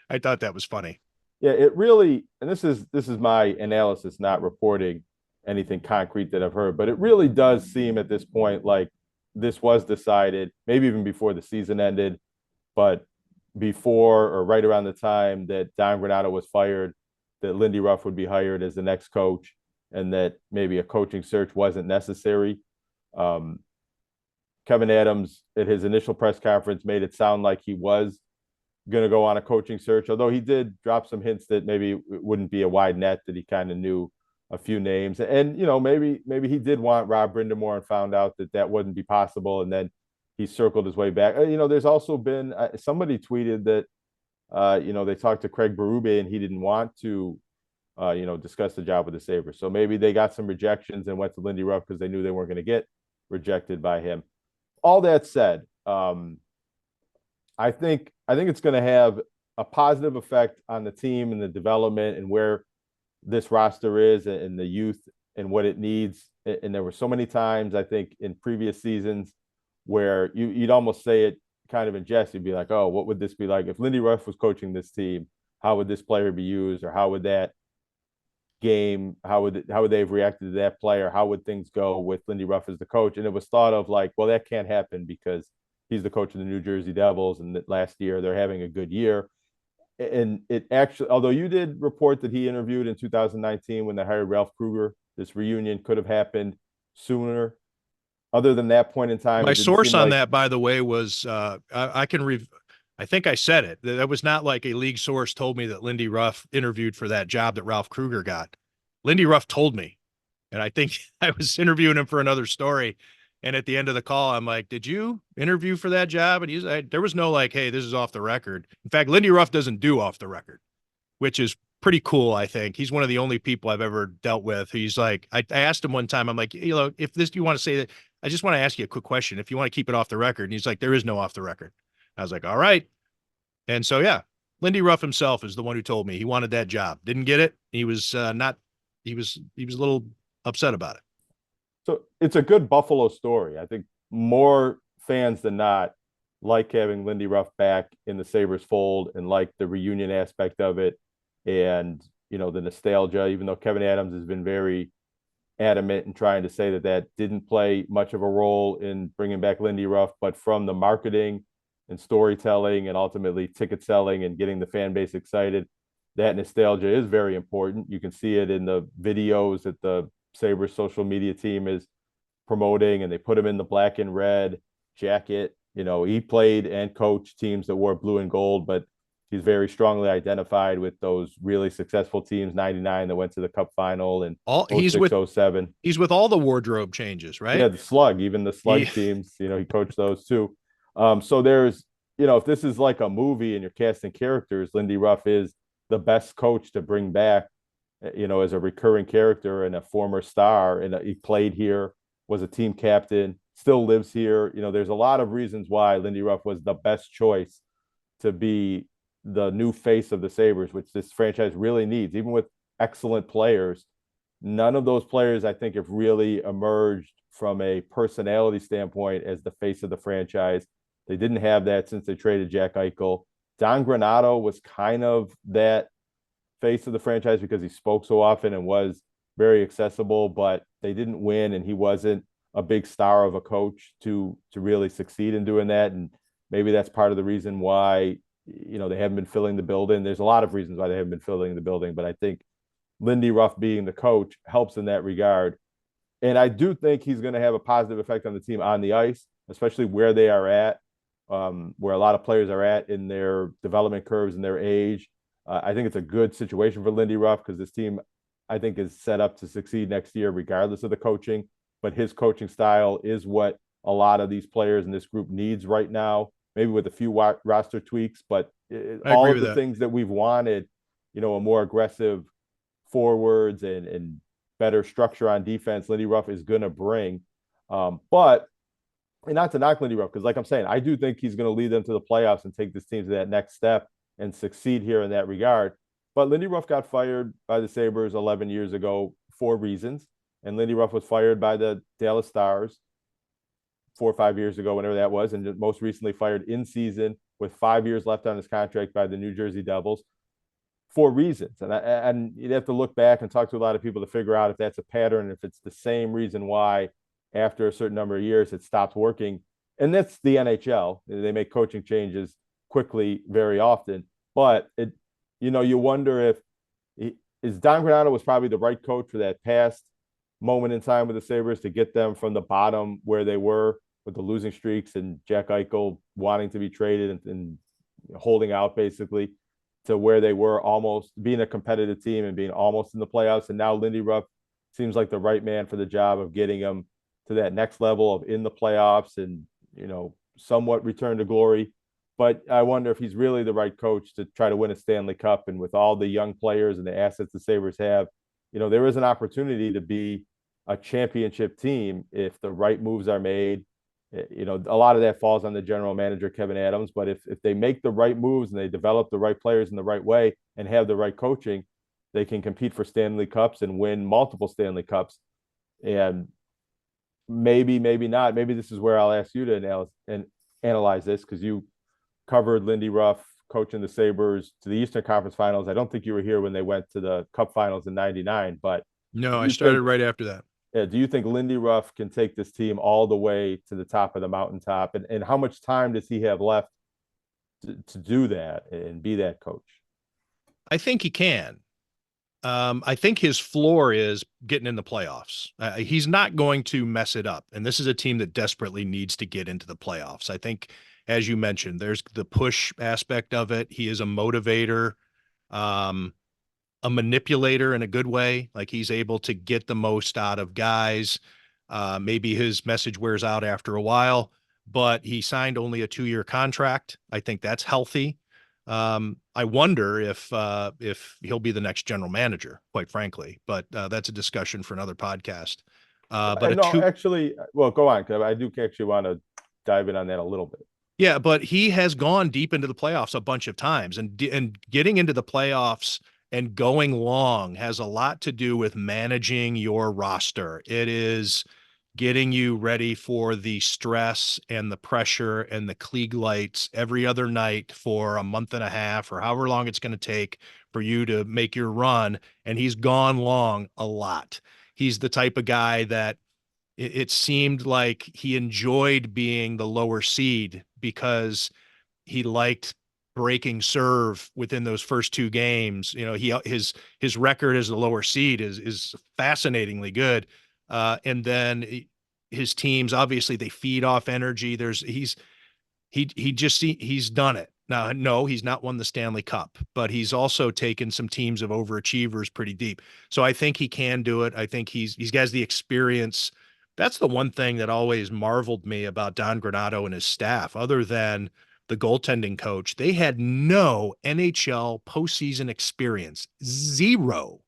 I thought that was funny. Yeah, it really, and this is my analysis, not reporting anything concrete that I've heard, but it really does seem at this point like this was decided, maybe even before the season ended, but before or right around the time that Don Granato was fired, that Lindy Ruff would be hired as the next coach. and that maybe a coaching search wasn't necessary. Kevin Adams, at his initial press conference, made it sound like he was going to go on a coaching search, although he did drop some hints that maybe it wouldn't be a wide net, that he kind of knew a few names. And, maybe he did want Rob Brindamore and found out that wouldn't be possible. And then he circled his way back. There's also been somebody tweeted that, they talked to Craig Berube and he didn't want to, discuss the job with the Sabres. So maybe they got some rejections and went to Lindy Ruff because they knew they weren't going to get rejected by him. All that said, I think it's going to have a positive effect on the team and the development and where this roster is and the youth and what it needs. And there were so many times, I think, in previous seasons where you'd almost say it kind of in jest. You'd be like, oh, what would this be like if Lindy Ruff was coaching this team? How would this player be used, or how would that game, how would they have reacted to that player? How would things go with Lindy Ruff as the coach? And it was thought of like, well, that can't happen because he's the coach of the New Jersey Devils, and that last year they're having a good year. And it actually, although you did report that he interviewed in 2019 when they hired Ralph Kruger, this reunion could have happened sooner. Other than that point in time, my source on that, by the way, was I think I said it. That was not like a league source told me that Lindy Ruff interviewed for that job that Ralph Kruger got. Lindy Ruff told me, and I think I was interviewing him for another story. And at the end of the call, I'm like, did you interview for that job? And there was no like, hey, this is off the record. In fact, Lindy Ruff doesn't do off the record, which is pretty cool. I think he's one of the only people I've ever dealt with. He's like, I asked him one time, I'm like, if this, you want to say that, I just want to ask you a quick question. If you want to keep it off the record. And he's like, there is no off the record. I was like, all right. And so, yeah, Lindy Ruff himself is the one who told me he wanted that job. Didn't get it. He was he was a little upset about it. So it's a good Buffalo story. I think more fans than not like having Lindy Ruff back in the Sabres fold and like the reunion aspect of it and, the nostalgia, even though Kevin Adams has been very adamant in trying to say that didn't play much of a role in bringing back Lindy Ruff, but from the marketing and storytelling and ultimately ticket selling and getting the fan base excited, that nostalgia is very important. You can see it in the videos that the Sabres social media team is promoting, and they put him in the black and red jacket. He played and coached teams that wore blue and gold, but he's very strongly identified with those really successful teams, 99 that went to the Cup final and 06-07. He's with all the wardrobe changes, right? Yeah, the slug, even the slug teams, he coached those too. So there's, if this is like a movie and you're casting characters, Lindy Ruff is the best coach to bring back, as a recurring character and a former star. And he played here, was a team captain, still lives here. There's a lot of reasons why Lindy Ruff was the best choice to be the new face of the Sabres, which this franchise really needs. Even with excellent players, none of those players, I think, have really emerged from a personality standpoint as the face of the franchise. They didn't have that since they traded Jack Eichel. Don Granato was kind of that face of the franchise because he spoke so often and was very accessible, but they didn't win, and he wasn't a big star of a coach to really succeed in doing that. And maybe that's part of the reason why, they haven't been filling the building. There's a lot of reasons why they haven't been filling the building, but I think Lindy Ruff being the coach helps in that regard. And I do think he's going to have a positive effect on the team on the ice, especially where they are at, where a lot of players are at in their development curves and their age. I think it's a good situation for Lindy Ruff because this team, I think, is set up to succeed next year, regardless of the coaching. But his coaching style is what a lot of these players in this group needs right now, maybe with a few roster tweaks, but all of the things that we've wanted, a more aggressive forwards and better structure on defense, Lindy Ruff is going to bring. But not to knock Lindy Ruff, because like I'm saying, I do think he's going to lead them to the playoffs and take this team to that next step and succeed here in that regard. But Lindy Ruff got fired by the Sabres 11 years ago for reasons. And Lindy Ruff was fired by the Dallas Stars 4 or 5 years ago, whenever that was, and most recently fired in season with 5 years left on his contract by the New Jersey Devils for reasons. And you'd have to look back and talk to a lot of people to figure out if that's a pattern, if it's the same reason why after a certain number of years it stopped working. And that's the NHL. They make coaching changes quickly very often. But you wonder if is Don Granato was probably the right coach for that past moment in time with the Sabres to get them from the bottom where they were with the losing streaks and Jack Eichel wanting to be traded and holding out basically to where they were, almost being a competitive team and being almost in the playoffs. And now Lindy Ruff seems like the right man for the job of getting them to that next level of in the playoffs and, somewhat return to glory. But I wonder if he's really the right coach to try to win a Stanley Cup. And with all the young players and the assets the Sabres have, there is an opportunity to be a championship team if the right moves are made. A lot of that falls on the general manager, Kevin Adams. But if they make the right moves and they develop the right players in the right way and have the right coaching, they can compete for Stanley Cups and win multiple Stanley Cups. And maybe not. Maybe this is where I'll ask you to analyze this, because you covered Lindy Ruff coaching the Sabres to the Eastern Conference Finals. I don't think you were here when they went to the Cup Finals in '99, but no, I started right after that. Yeah, do you think Lindy Ruff can take this team all the way to the top of the mountaintop? And how much time does he have left to do that and be that coach? I think he can. I think his floor is getting in the playoffs. He's not going to mess it up. And this is a team that desperately needs to get into the playoffs. I think, as you mentioned, there's the push aspect of it. He is a motivator, a manipulator in a good way. Like, he's able to get the most out of guys. Maybe his message wears out after a while, but he signed only a 2-year contract. I think that's healthy. I wonder if he'll be the next general manager, quite frankly, but that's a discussion for another podcast. But actually, well, go on, because I do actually want to dive in on that a little bit. Yeah, but he has gone deep into the playoffs a bunch of times, and getting into the playoffs and going long has a lot to do with managing your roster. It is getting you ready for the stress and the pressure and the Klieg lights every other night for a month and a half or however long it's going to take for you to make your run. And he's gone long a lot. He's the type of guy that it seemed like he enjoyed being the lower seed because he liked breaking serve within those first 2 games. His record as the lower seed is fascinatingly good. And then his teams, obviously they feed off energy. He's done it. Now, no, he's not won the Stanley Cup, but he's also taken some teams of overachievers pretty deep. So I think he can do it. I think he's got the experience. That's the one thing that always marveled me about Don Granato and his staff, other than the goaltending coach. They had no NHL postseason experience, 0.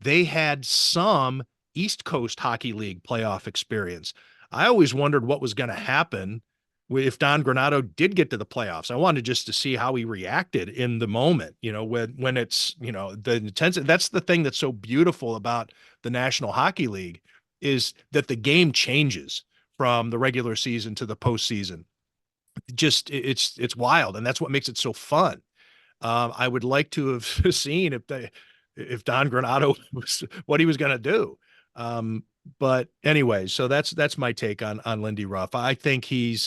They had some East Coast Hockey League playoff experience. I always wondered what was going to happen if Don Granato did get to the playoffs. I wanted just to see how he reacted in the moment, when it's, the intensity. That's the thing that's so beautiful about the National Hockey League, is that the game changes from the regular season to the postseason. Just it's wild, and that's what makes it so fun. I would like to have seen if Don Granato was what he was going to do. But anyway, so that's my take on Lindy Ruff. I think he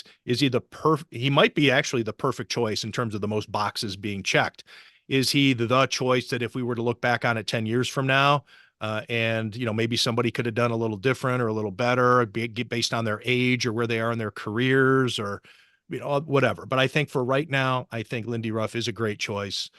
might be actually the perfect choice in terms of the most boxes being checked. Is he the choice that if we were to look back on it 10 years from now, and maybe somebody could have done a little different or a little better based on their age or where they are in their careers or whatever. But I think for right now, I think Lindy Ruff is a great choice.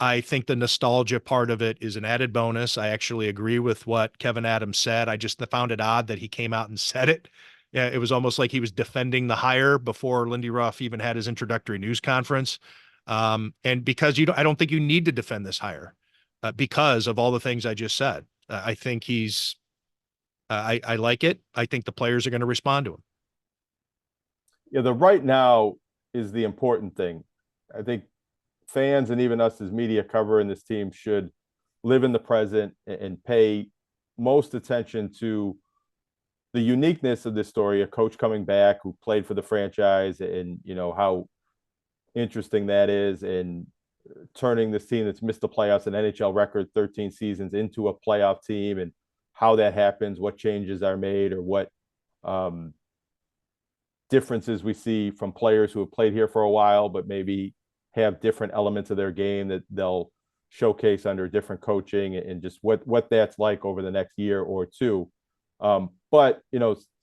I think the nostalgia part of it is an added bonus. I actually agree with what Kevin Adams said. I just found it odd that he came out and said it. Yeah, it was almost like he was defending the hire before Lindy Ruff even had his introductory news conference. And because I don't think you need to defend this hire because of all the things I just said. I think I like it. I think the players are going to respond to him. Yeah, the right now is the important thing. I think fans and even us as media covering this team should live in the present and pay most attention to the uniqueness of this story, a coach coming back who played for the franchise, and how interesting that is, and turning this team that's missed the playoffs, an NHL record 13 seasons, into a playoff team, and how that happens, what changes are made, or what differences we see from players who have played here for a while but maybe have different elements of their game that they'll showcase under different coaching and just what that's like over the next year or two. But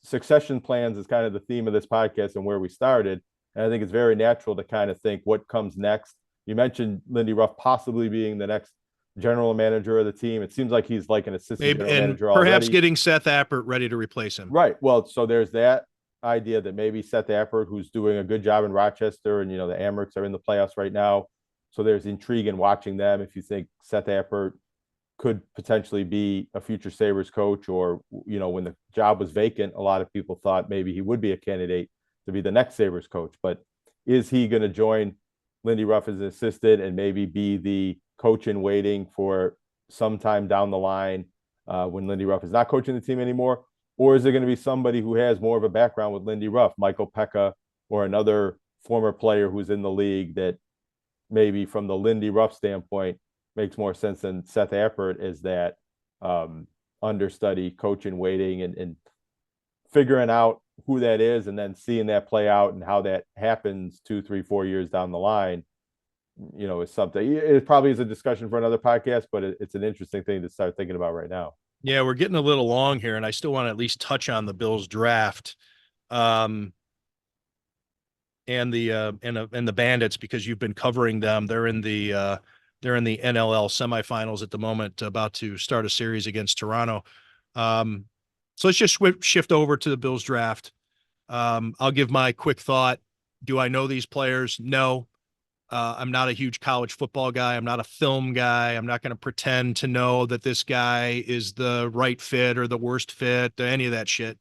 succession plans is kind of the theme of this podcast and where we started. And I think it's very natural to kind of think what comes next. You mentioned Lindy Ruff possibly being the next general manager of the team. It seems like he's like an assistant general manager already. Perhaps getting Seth Appert ready to replace him. Right. Well, so there's that idea that maybe Seth Appert, who's doing a good job in Rochester, and the Amerks are in the playoffs right now. So there's intrigue in watching them. If you think Seth Appert could potentially be a future Sabres coach, or, when the job was vacant, a lot of people thought maybe he would be a candidate to be the next Sabres coach. But is he going to join Lindy Ruff as an assistant and maybe be the coach in waiting for some time down the line when Lindy Ruff is not coaching the team anymore? Or is it going to be somebody who has more of a background with Lindy Ruff, Michael Pekka, or another former player who's in the league that maybe from the Lindy Ruff standpoint makes more sense than Seth Appert as that understudy coach in waiting, and figuring out who that is and then seeing that play out and how that happens 2, 3, 4 years down the line, is something. It probably is a discussion for another podcast, but it's an interesting thing to start thinking about right now. Yeah, we're getting a little long here, and I still want to at least touch on the Bills draft, and the Bandits, because you've been covering them. They're in the NLL semifinals at the moment, about to start a series against Toronto. So let's just shift over to the Bills draft. I'll give my quick thought. Do I know these players? No. I'm not a huge college football guy. I'm not a film guy. I'm not going to pretend to know that this guy is the right fit or the worst fit, or any of that shit.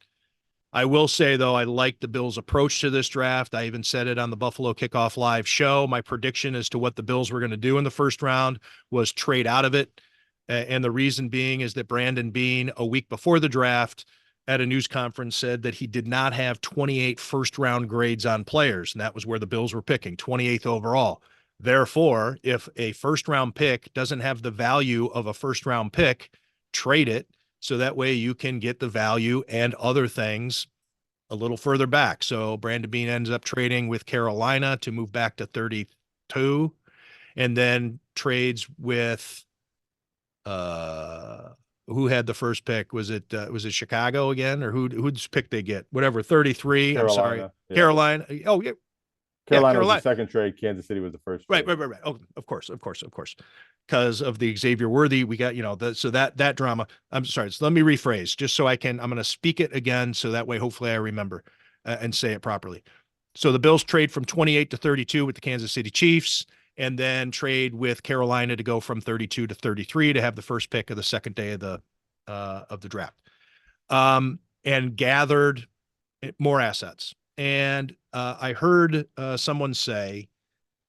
I will say, though, I like the Bills' approach to this draft. I even said it on the Buffalo Kickoff Live show. My prediction as to what the Bills were going to do in the first round was trade out of it. And the reason being is that Brandon Beane, a week before the draft, at a news conference, said that he did not have 28 first-round grades on players, and that was where the Bills were picking, 28th overall. Therefore, if a first-round pick doesn't have the value of a first-round pick, trade it, so that way you can get the value and other things a little further back. So Brandon Beane ends up trading with Carolina to move back to 32, and then trades with who had the first pick? Was it Chicago again, or who's pick they get? Whatever, 33. Carolina, I'm sorry, yeah. Carolina. Oh yeah, Carolina was the second trade. Kansas City was the first trade. Right. Oh, of course. Because of the Xavier Worthy, we got so that drama. I'm sorry. So let me rephrase, just so I'm going to speak it again, so that way hopefully I remember and say it properly. So the Bills trade from 28 to 32 with the Kansas City Chiefs, and then trade with Carolina to go from 32 to 33 to have the first pick of the second day of the draft, and gathered more assets. And I heard someone say,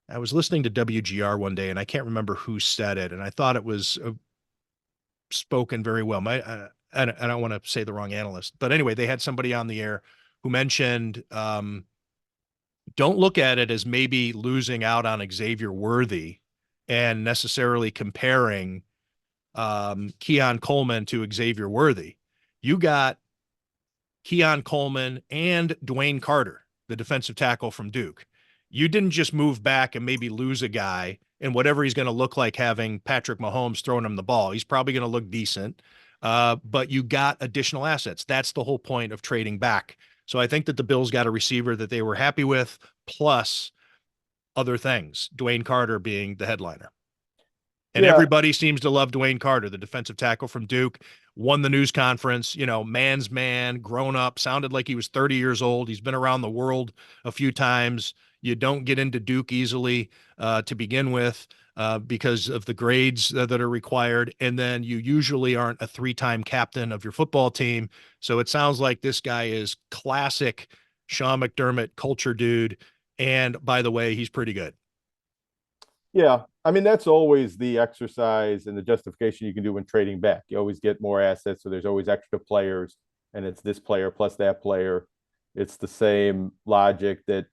I was listening to WGR one day, and I can't remember who said it, and I thought it was spoken very well. I don't want to say the wrong analyst, but anyway, they had somebody on the air who mentioned, don't look at it as maybe losing out on Xavier Worthy and necessarily comparing Keon Coleman to Xavier Worthy. You got Keon Coleman and Dwayne Carter, the defensive tackle from Duke. You didn't just move back and maybe lose a guy and whatever he's going to look like having Patrick Mahomes throwing him the ball. He's probably going to look decent, but you got additional assets. That's the whole point of trading back. So I think that the Bills got a receiver that they were happy with, plus other things, Dwayne Carter being the headliner. And everybody seems to love Dwayne Carter, the defensive tackle from Duke, won the news conference, man's man, grown up, sounded like he was 30 years old. He's been around the world a few times. You don't get into Duke easily to begin with because of the grades that are required. And then you usually aren't a 3-time captain of your football team. So it sounds like this guy is classic Sean McDermott culture dude. And by the way, he's pretty good. Yeah. I mean, that's always the exercise and the justification you can do when trading back. You always get more assets. So there's always extra players, and it's this player plus that player. It's the same logic that,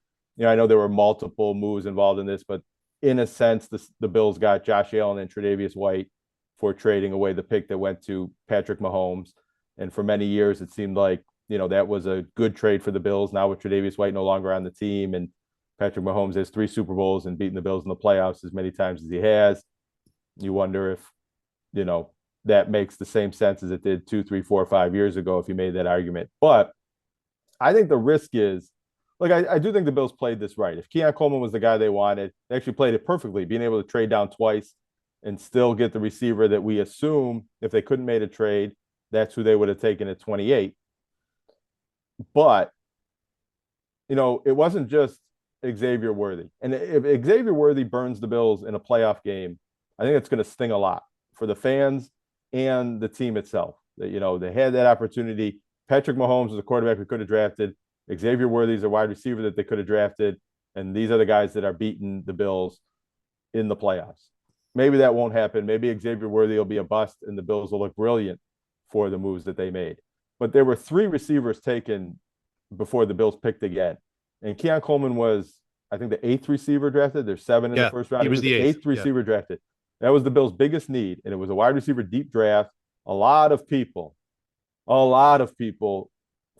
I know there were multiple moves involved in this, but in a sense, the Bills got Josh Allen and Tre'Davious White for trading away the pick that went to Patrick Mahomes. And for many years, it seemed like, that was a good trade for the Bills. Now with Tre'Davious White no longer on the team, and Patrick Mahomes has 3 Super Bowls and beaten the Bills in the playoffs as many times as he has, You wonder if, that makes the same sense as it did 2, 3, 4, 5 years ago if you made that argument. But I think the risk is, like, I do think the Bills played this right. If Keon Coleman was the guy they wanted, they actually played it perfectly, being able to trade down twice and still get the receiver that we assume, if they couldn't made a trade, that's who they would have taken at 28. But, it wasn't just Xavier Worthy. And if Xavier Worthy burns the Bills in a playoff game, I think it's going to sting a lot for the fans and the team itself. That, they had that opportunity. Patrick Mahomes is a quarterback we could have drafted. Xavier Worthy is a wide receiver that they could have drafted. And these are the guys that are beating the Bills in the playoffs. Maybe that won't happen. Maybe Xavier Worthy will be a bust and the Bills will look brilliant for the moves that they made. But there were 3 receivers taken before the Bills picked again. And Keon Coleman was, I think, the 8th receiver drafted. There's 7 in the first round. He was the 8th receiver drafted. That was the Bills' biggest need. And it was a wide receiver deep draft. A lot of people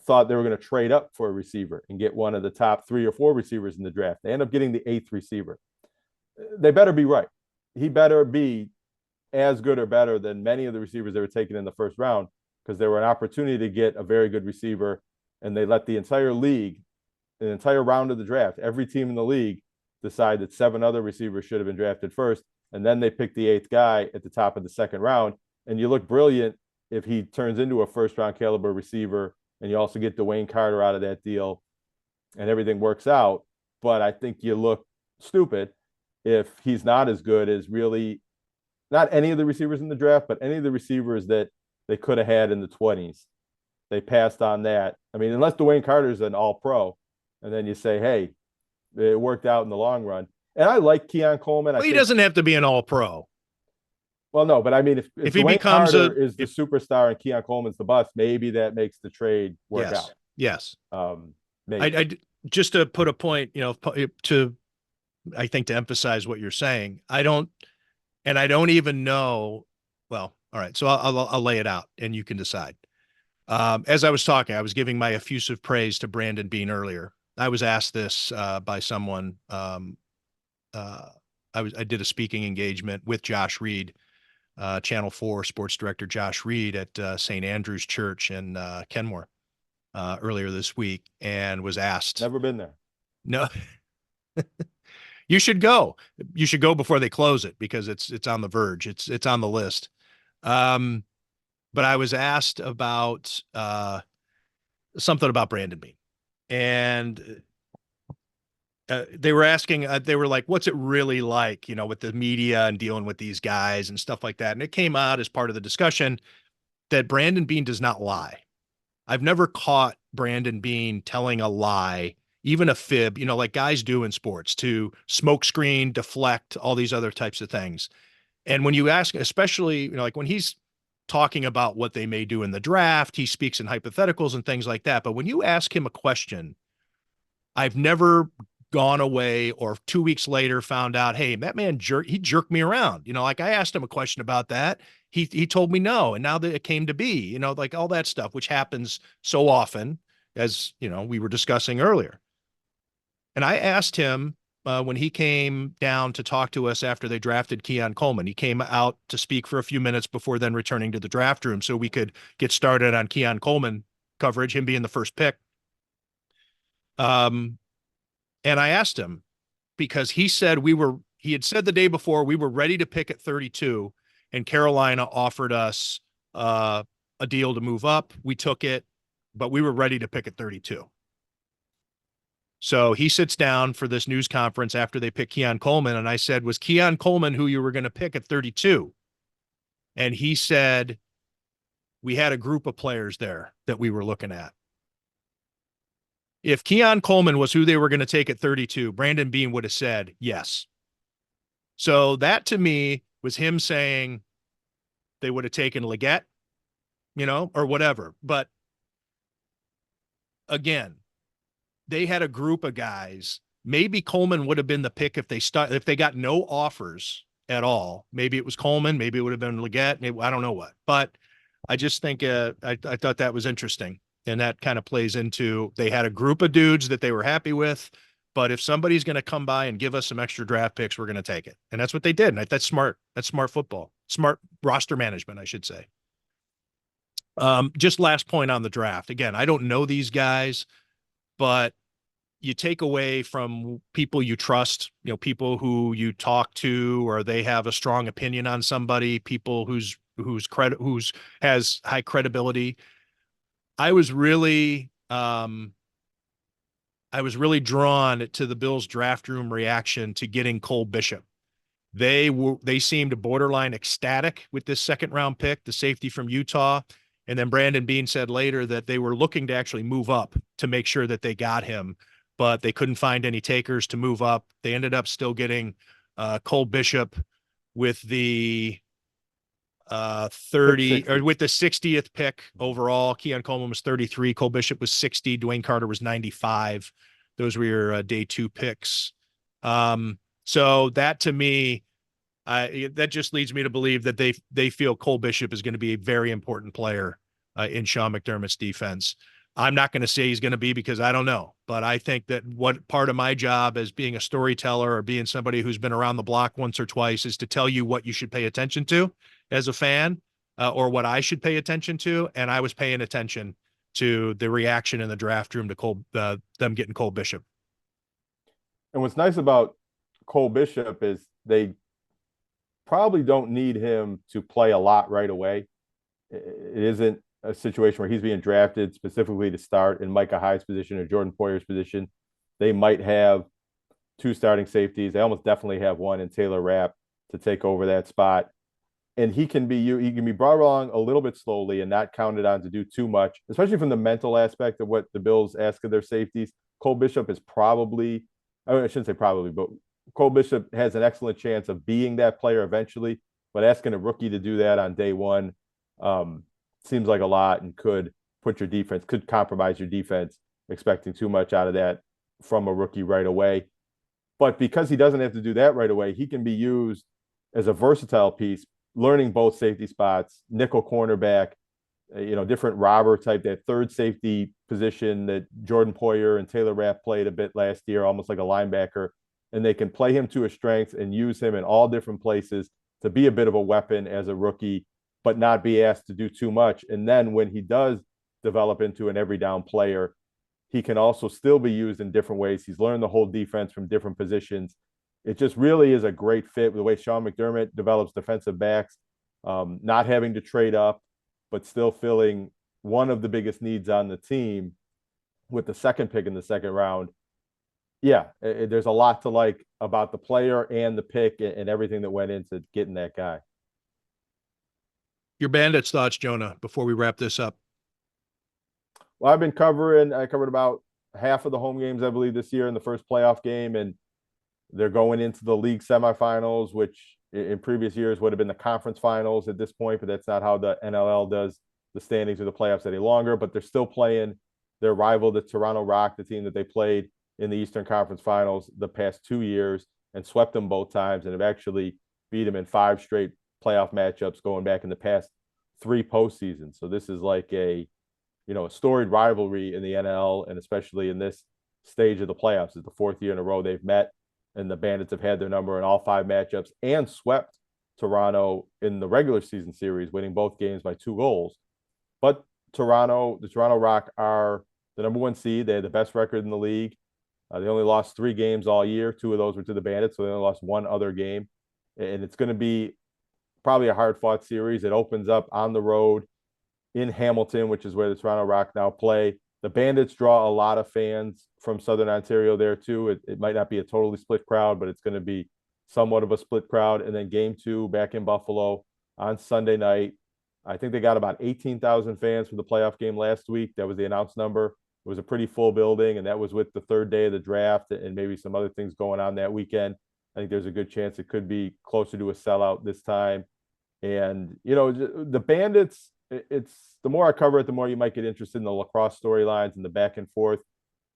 thought they were going to trade up for a receiver and get one of the top 3 or 4 receivers in the draft. They end up getting the 8th receiver. They better be right. He better be as good or better than many of the receivers they were taken in the first round, because there were an opportunity to get a very good receiver, and they let the entire league, the entire round of the draft, every team in the league decide that 7 other receivers should have been drafted first, and then they picked the 8th guy at the top of the second round, and you look brilliant if he turns into a first-round caliber receiver, and you also get Dwayne Carter out of that deal, and everything works out. But I think you look stupid if he's not as good as really not any of the receivers in the draft, but any of the receivers that they could have had in the 20s. They passed on that. I mean, unless Dwayne Carter's an all-pro, and then you say, hey, it worked out in the long run. And I like Keon Coleman. Well, he doesn't have to be an all-pro. Well, no, but I mean, if he Dwayne becomes Carter is the superstar and Keon Coleman's the bust, maybe that makes the trade work out. Yes. Maybe. I just to put a point, I think to emphasize what you're saying, I don't even know. Well, all right. So I'll lay it out and you can decide. As I was talking, I was giving my effusive praise to Brandon Beane earlier. I was asked this by someone. I did a speaking engagement with Josh Reed, Channel 4 sports director Josh Reed at St. Andrew's Church in Kenmore earlier this week, and was asked. Never been there. No. You should go. You should go before they close it, because it's on the verge. It's on the list. But I was asked about something about Brandon Beane, and they were asking. They were like, "What's it really like, with the media and dealing with these guys and stuff like that?" And it came out as part of the discussion that Brandon Beane does not lie. I've never caught Brandon Beane telling a lie, even a fib, like guys do in sports, to smokescreen, deflect, all these other types of things. And when you ask, especially, like when he's talking about what they may do in the draft, he speaks in hypotheticals and things like that. But when you ask him a question, I've never gone away or 2 weeks later found out, hey, that man he jerked me around. Like I asked him a question about that. He told me no. And now that it came to be, like all that stuff, which happens so often, as we were discussing earlier. And I asked him when he came down to talk to us after they drafted Keon Coleman. He came out to speak for a few minutes before then returning to the draft room so we could get started on Keon Coleman coverage, him being the first pick. And I asked him, because he had said the day before we were ready to pick at 32, and Carolina offered us a deal to move up. We took it, but we were ready to pick at 32. So he sits down for this news conference after they pick Keon Coleman. And I said, was Keon Coleman who you were going to pick at 32? And he said, we had a group of players there that we were looking at. If Keon Coleman was who they were going to take at 32, Brandon Beane would have said yes. So that to me was him saying they would have taken Leggett, or whatever. But again, they had a group of guys. Maybe Coleman would have been the pick if they got no offers at all. Maybe it was Coleman. Maybe it would have been Leggett. I don't know what. But I just think I thought that was interesting. And that kind of plays into, they had a group of dudes that they were happy with. But if somebody's going to come by and give us some extra draft picks, we're going to take it. And that's what they did. And that's smart. That's smart football, smart roster management, I should say. Just last point on the draft. Again, I don't know these guys, but you take away from people you trust, people who you talk to, or they have a strong opinion on somebody, people who's has high credibility. I was really drawn to the Bills draft room reaction to getting Cole Bishop. They seemed borderline ecstatic with this second round pick, the safety from Utah. And then Brandon Beane said later that they were looking to actually move up to make sure that they got him, but they couldn't find any takers to move up. They ended up still getting Cole Bishop with the 30 or with the 60th pick overall. Keon Coleman was 33. Cole Bishop was 60. Dwayne Carter was 95. Those were your day 2 picks. So that to me, that just leads me to believe that they feel Cole Bishop is going to be a very important player in Sean McDermott's defense. I'm not going to say he's going to be because I don't know, but I think that what part of my job as being a storyteller or being somebody who's been around the block once or twice is to tell you what you should pay attention to as a fan, or what I should pay attention to. And I was paying attention to the reaction in the draft room to them getting Cole Bishop. And what's nice about Cole Bishop is they probably don't need him to play a lot right away. It isn't a situation where he's being drafted specifically to start in Micah Hyde's position or Jordan Poyer's position. They might have 2 starting safeties. They almost definitely have one in Taylor Rapp to take over that spot. And he can be brought along a little bit slowly and not counted on to do too much, especially from the mental aspect of what the Bills ask of their safeties. Cole Bishop is probably, I shouldn't say probably, but Cole Bishop has an excellent chance of being that player eventually, but asking a rookie to do that on day 1 seems like a lot and could compromise your defense, expecting too much out of that from a rookie right away. But because he doesn't have to do that right away, he can be used as a versatile piece, learning both safety spots, nickel cornerback, different robber type, that third safety position that Jordan Poyer and Taylor Rapp played a bit last year, almost like a linebacker. And they can play him to his strengths and use him in all different places to be a bit of a weapon as a rookie, but not be asked to do too much. And then when he does develop into an every down player, he can also still be used in different ways. He's learned the whole defense from different positions. It just really is a great fit with the way Sean McDermott develops defensive backs, not having to trade up, but still filling one of the biggest needs on the team with the second pick in the second round. Yeah, there's a lot to like about the player and the pick and everything that went into getting that guy. Your Bandits thoughts, Jonah, before we wrap this up. Well, I covered about half of the home games, I believe, this year in the first playoff game, and they're going into the league semifinals, which in previous years would have been the conference finals at this point, but that's not how the NLL does the standings or the playoffs any longer. But they're still playing their rival, the Toronto Rock, the team that they played in the Eastern Conference Finals the past 2 years and swept them both times, and have actually beat them in 5 straight playoff matchups going back in the past 3 postseasons. So this is like a storied rivalry in the NL, and especially in this stage of the playoffs. It's the 4th year in a row they've met, and the Bandits have had their number in all 5 matchups and swept Toronto in the regular season series, winning both games by 2 goals. But the Toronto Rock are the number 1 seed. They had the best record in the league. They only lost 3 games all year. 2 of those were to the Bandits, so they only lost 1 other game. And it's going to be probably a hard-fought series. It opens up on the road in Hamilton, which is where the Toronto Rock now play. The Bandits draw a lot of fans from Southern Ontario there too. It might not be a totally split crowd, but it's going to be somewhat of a split crowd. And then game 2 back in Buffalo on Sunday night. I think they got about 18,000 fans for the playoff game last week. That was the announced number. It was a pretty full building, and that was with the 3rd day of the draft and maybe some other things going on that weekend. I think there's a good chance it could be closer to a sellout this time. And, the Bandits, it's the more I cover it, the more you might get interested in the lacrosse storylines and the back and forth.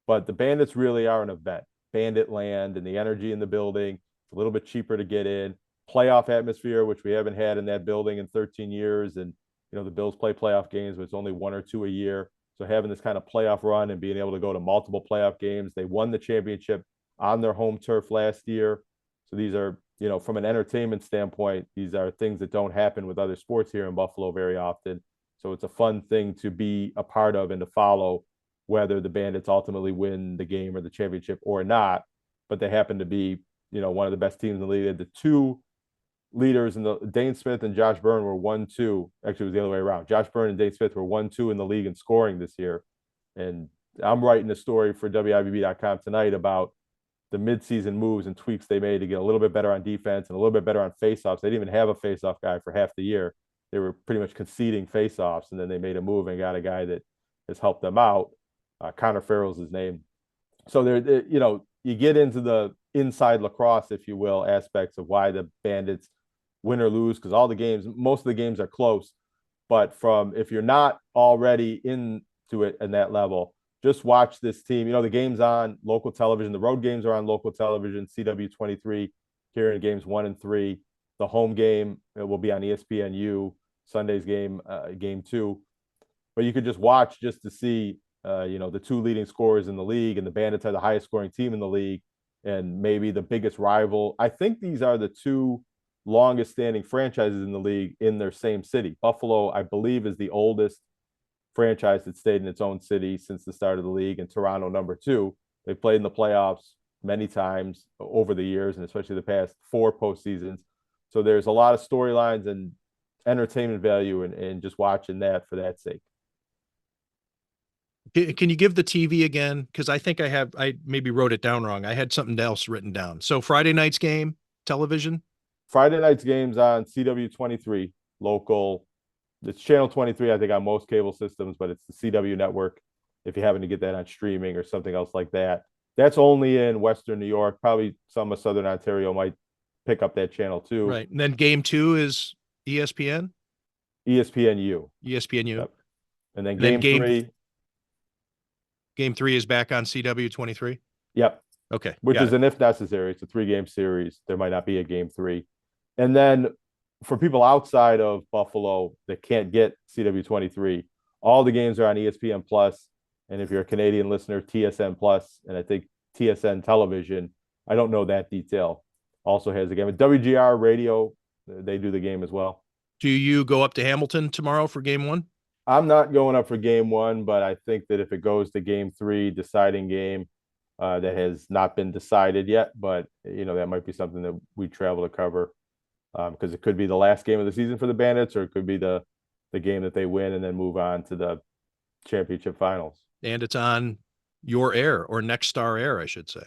But the Bandits really are an event. Bandit land and the energy in the building. It's a little bit cheaper to get in. Playoff atmosphere, which we haven't had in that building in 13 years. And, the Bills play playoff games, but it's only 1 or 2 a year. So having this kind of playoff run and being able to go to multiple playoff games, they won the championship on their home turf last year. So these are, from an entertainment standpoint, these are things that don't happen with other sports here in Buffalo very often. So it's a fun thing to be a part of and to follow, whether the Bandits ultimately win the game or the championship or not. But they happen to be, one of the best teams in the league. The two leaders in the Dane Smith and Josh Byrne were 1-2. Actually, it was the other way around. Josh Byrne and Dane Smith were 1-2 in the league in scoring this year. And I'm writing a story for WIBB.com tonight about the midseason moves and tweaks they made to get a little bit better on defense and a little bit better on faceoffs. They didn't even have a faceoff guy for half the year. They were pretty much conceding faceoffs, and then they made a move and got a guy that has helped them out. Connor Farrell's his name. So you get into the inside lacrosse, if you will, aspects of why the Bandits win or lose, because most of the games are close. But if you're not already into it in that level, just watch this team. The game's on local television. The road games are on local television, CW23, here in games 1 and 3. The home game will be on ESPNU, Sunday's game, game 2. But you could just watch just to see, the two leading scorers in the league, and the Bandits are the highest scoring team in the league and maybe the biggest rival. I think these are the two longest standing franchises in the league in their same city. Buffalo, I believe, is the oldest franchise that stayed in its own city since the start of the league, and Toronto number 2. They played in the playoffs many times over the years, and especially the past 4 postseasons. So there's a lot of storylines and entertainment value in just watching that for that sake. Can you give the TV again? Because I think I maybe wrote it down wrong. I had something else written down. So Friday night's game, television? Friday night's games on CW23, local. It's channel 23, I think, on most cable systems, but it's the CW network if you happen to get that on streaming or something else like that. That's only in Western New York. Probably some of Southern Ontario might pick up that channel too. Right. And then game 2 is ESPN? ESPNU. ESPNU. Yep. And then game 3. Game 3 is back on CW23? Yep. Okay. Which is an if necessary. It's a 3-game series. There might not be a game 3. And then for people outside of Buffalo that can't get CW23, all the games are on ESPN Plus. And if you're a Canadian listener, TSN Plus, and I think TSN Television, I don't know that detail, also has a game. WGR Radio, they do the game as well. Do you go up to Hamilton tomorrow for game 1? I'm not going up for game 1, but I think that if it goes to game 3, deciding game that has not been decided yet, but that might be something that we travel to cover, because it could be the last game of the season for the Bandits, or it could be the game that they win and then move on to the championship finals. And it's on your air, or Next Star Air, I should say.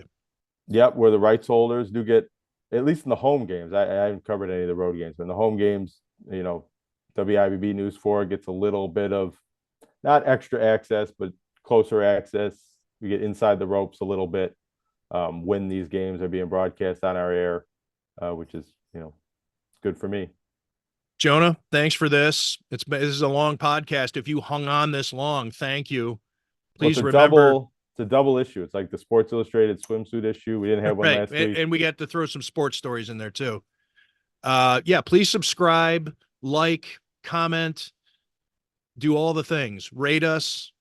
Yep, where the rights holders do get, at least in the home games. I haven't covered any of the road games, but in the home games, WIBB News 4 gets a little bit of, not extra access, but closer access. We get inside the ropes a little bit when these games are being broadcast on our air, which is, good for me. Jonah, thanks for this. This is a long podcast. If you hung on this long, thank you. Please remember. It's a double issue. It's like the Sports Illustrated swimsuit issue. We didn't have one last week. And we got to throw some sports stories in there too. Please subscribe, like, comment, do all the things, rate us,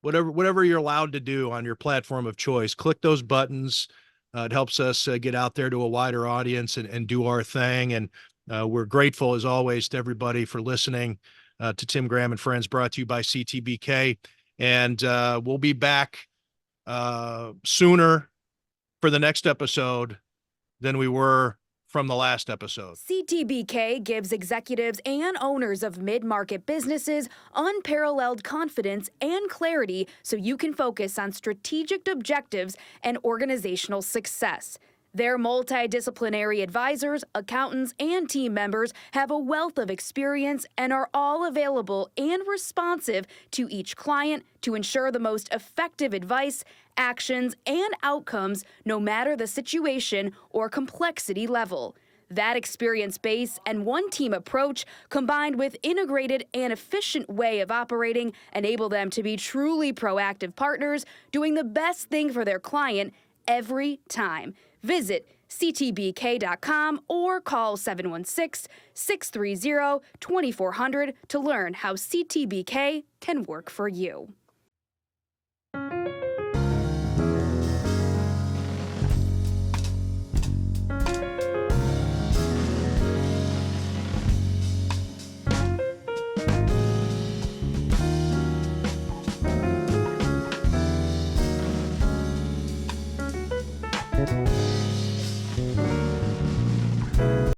whatever you're allowed to do on your platform of choice. Click those buttons. It helps us get out there to a wider audience and do our thing. And we're grateful, as always, to everybody for listening to Tim Graham and Friends, brought to you by CTBK. And we'll be back sooner for the next episode than we were from the last episode. CTBK gives executives and owners of mid-market businesses unparalleled confidence and clarity so you can focus on strategic objectives and organizational success. Their multidisciplinary advisors, accountants, and team members have a wealth of experience and are all available and responsive to each client to ensure the most effective advice, actions, and outcomes, no matter the situation or complexity level. That experience base and one-team approach, combined with integrated and efficient way of operating, enable them to be truly proactive partners, doing the best thing for their client every time. Visit ctbk.com or call 716-630-2400 to learn how CTBK can work for you.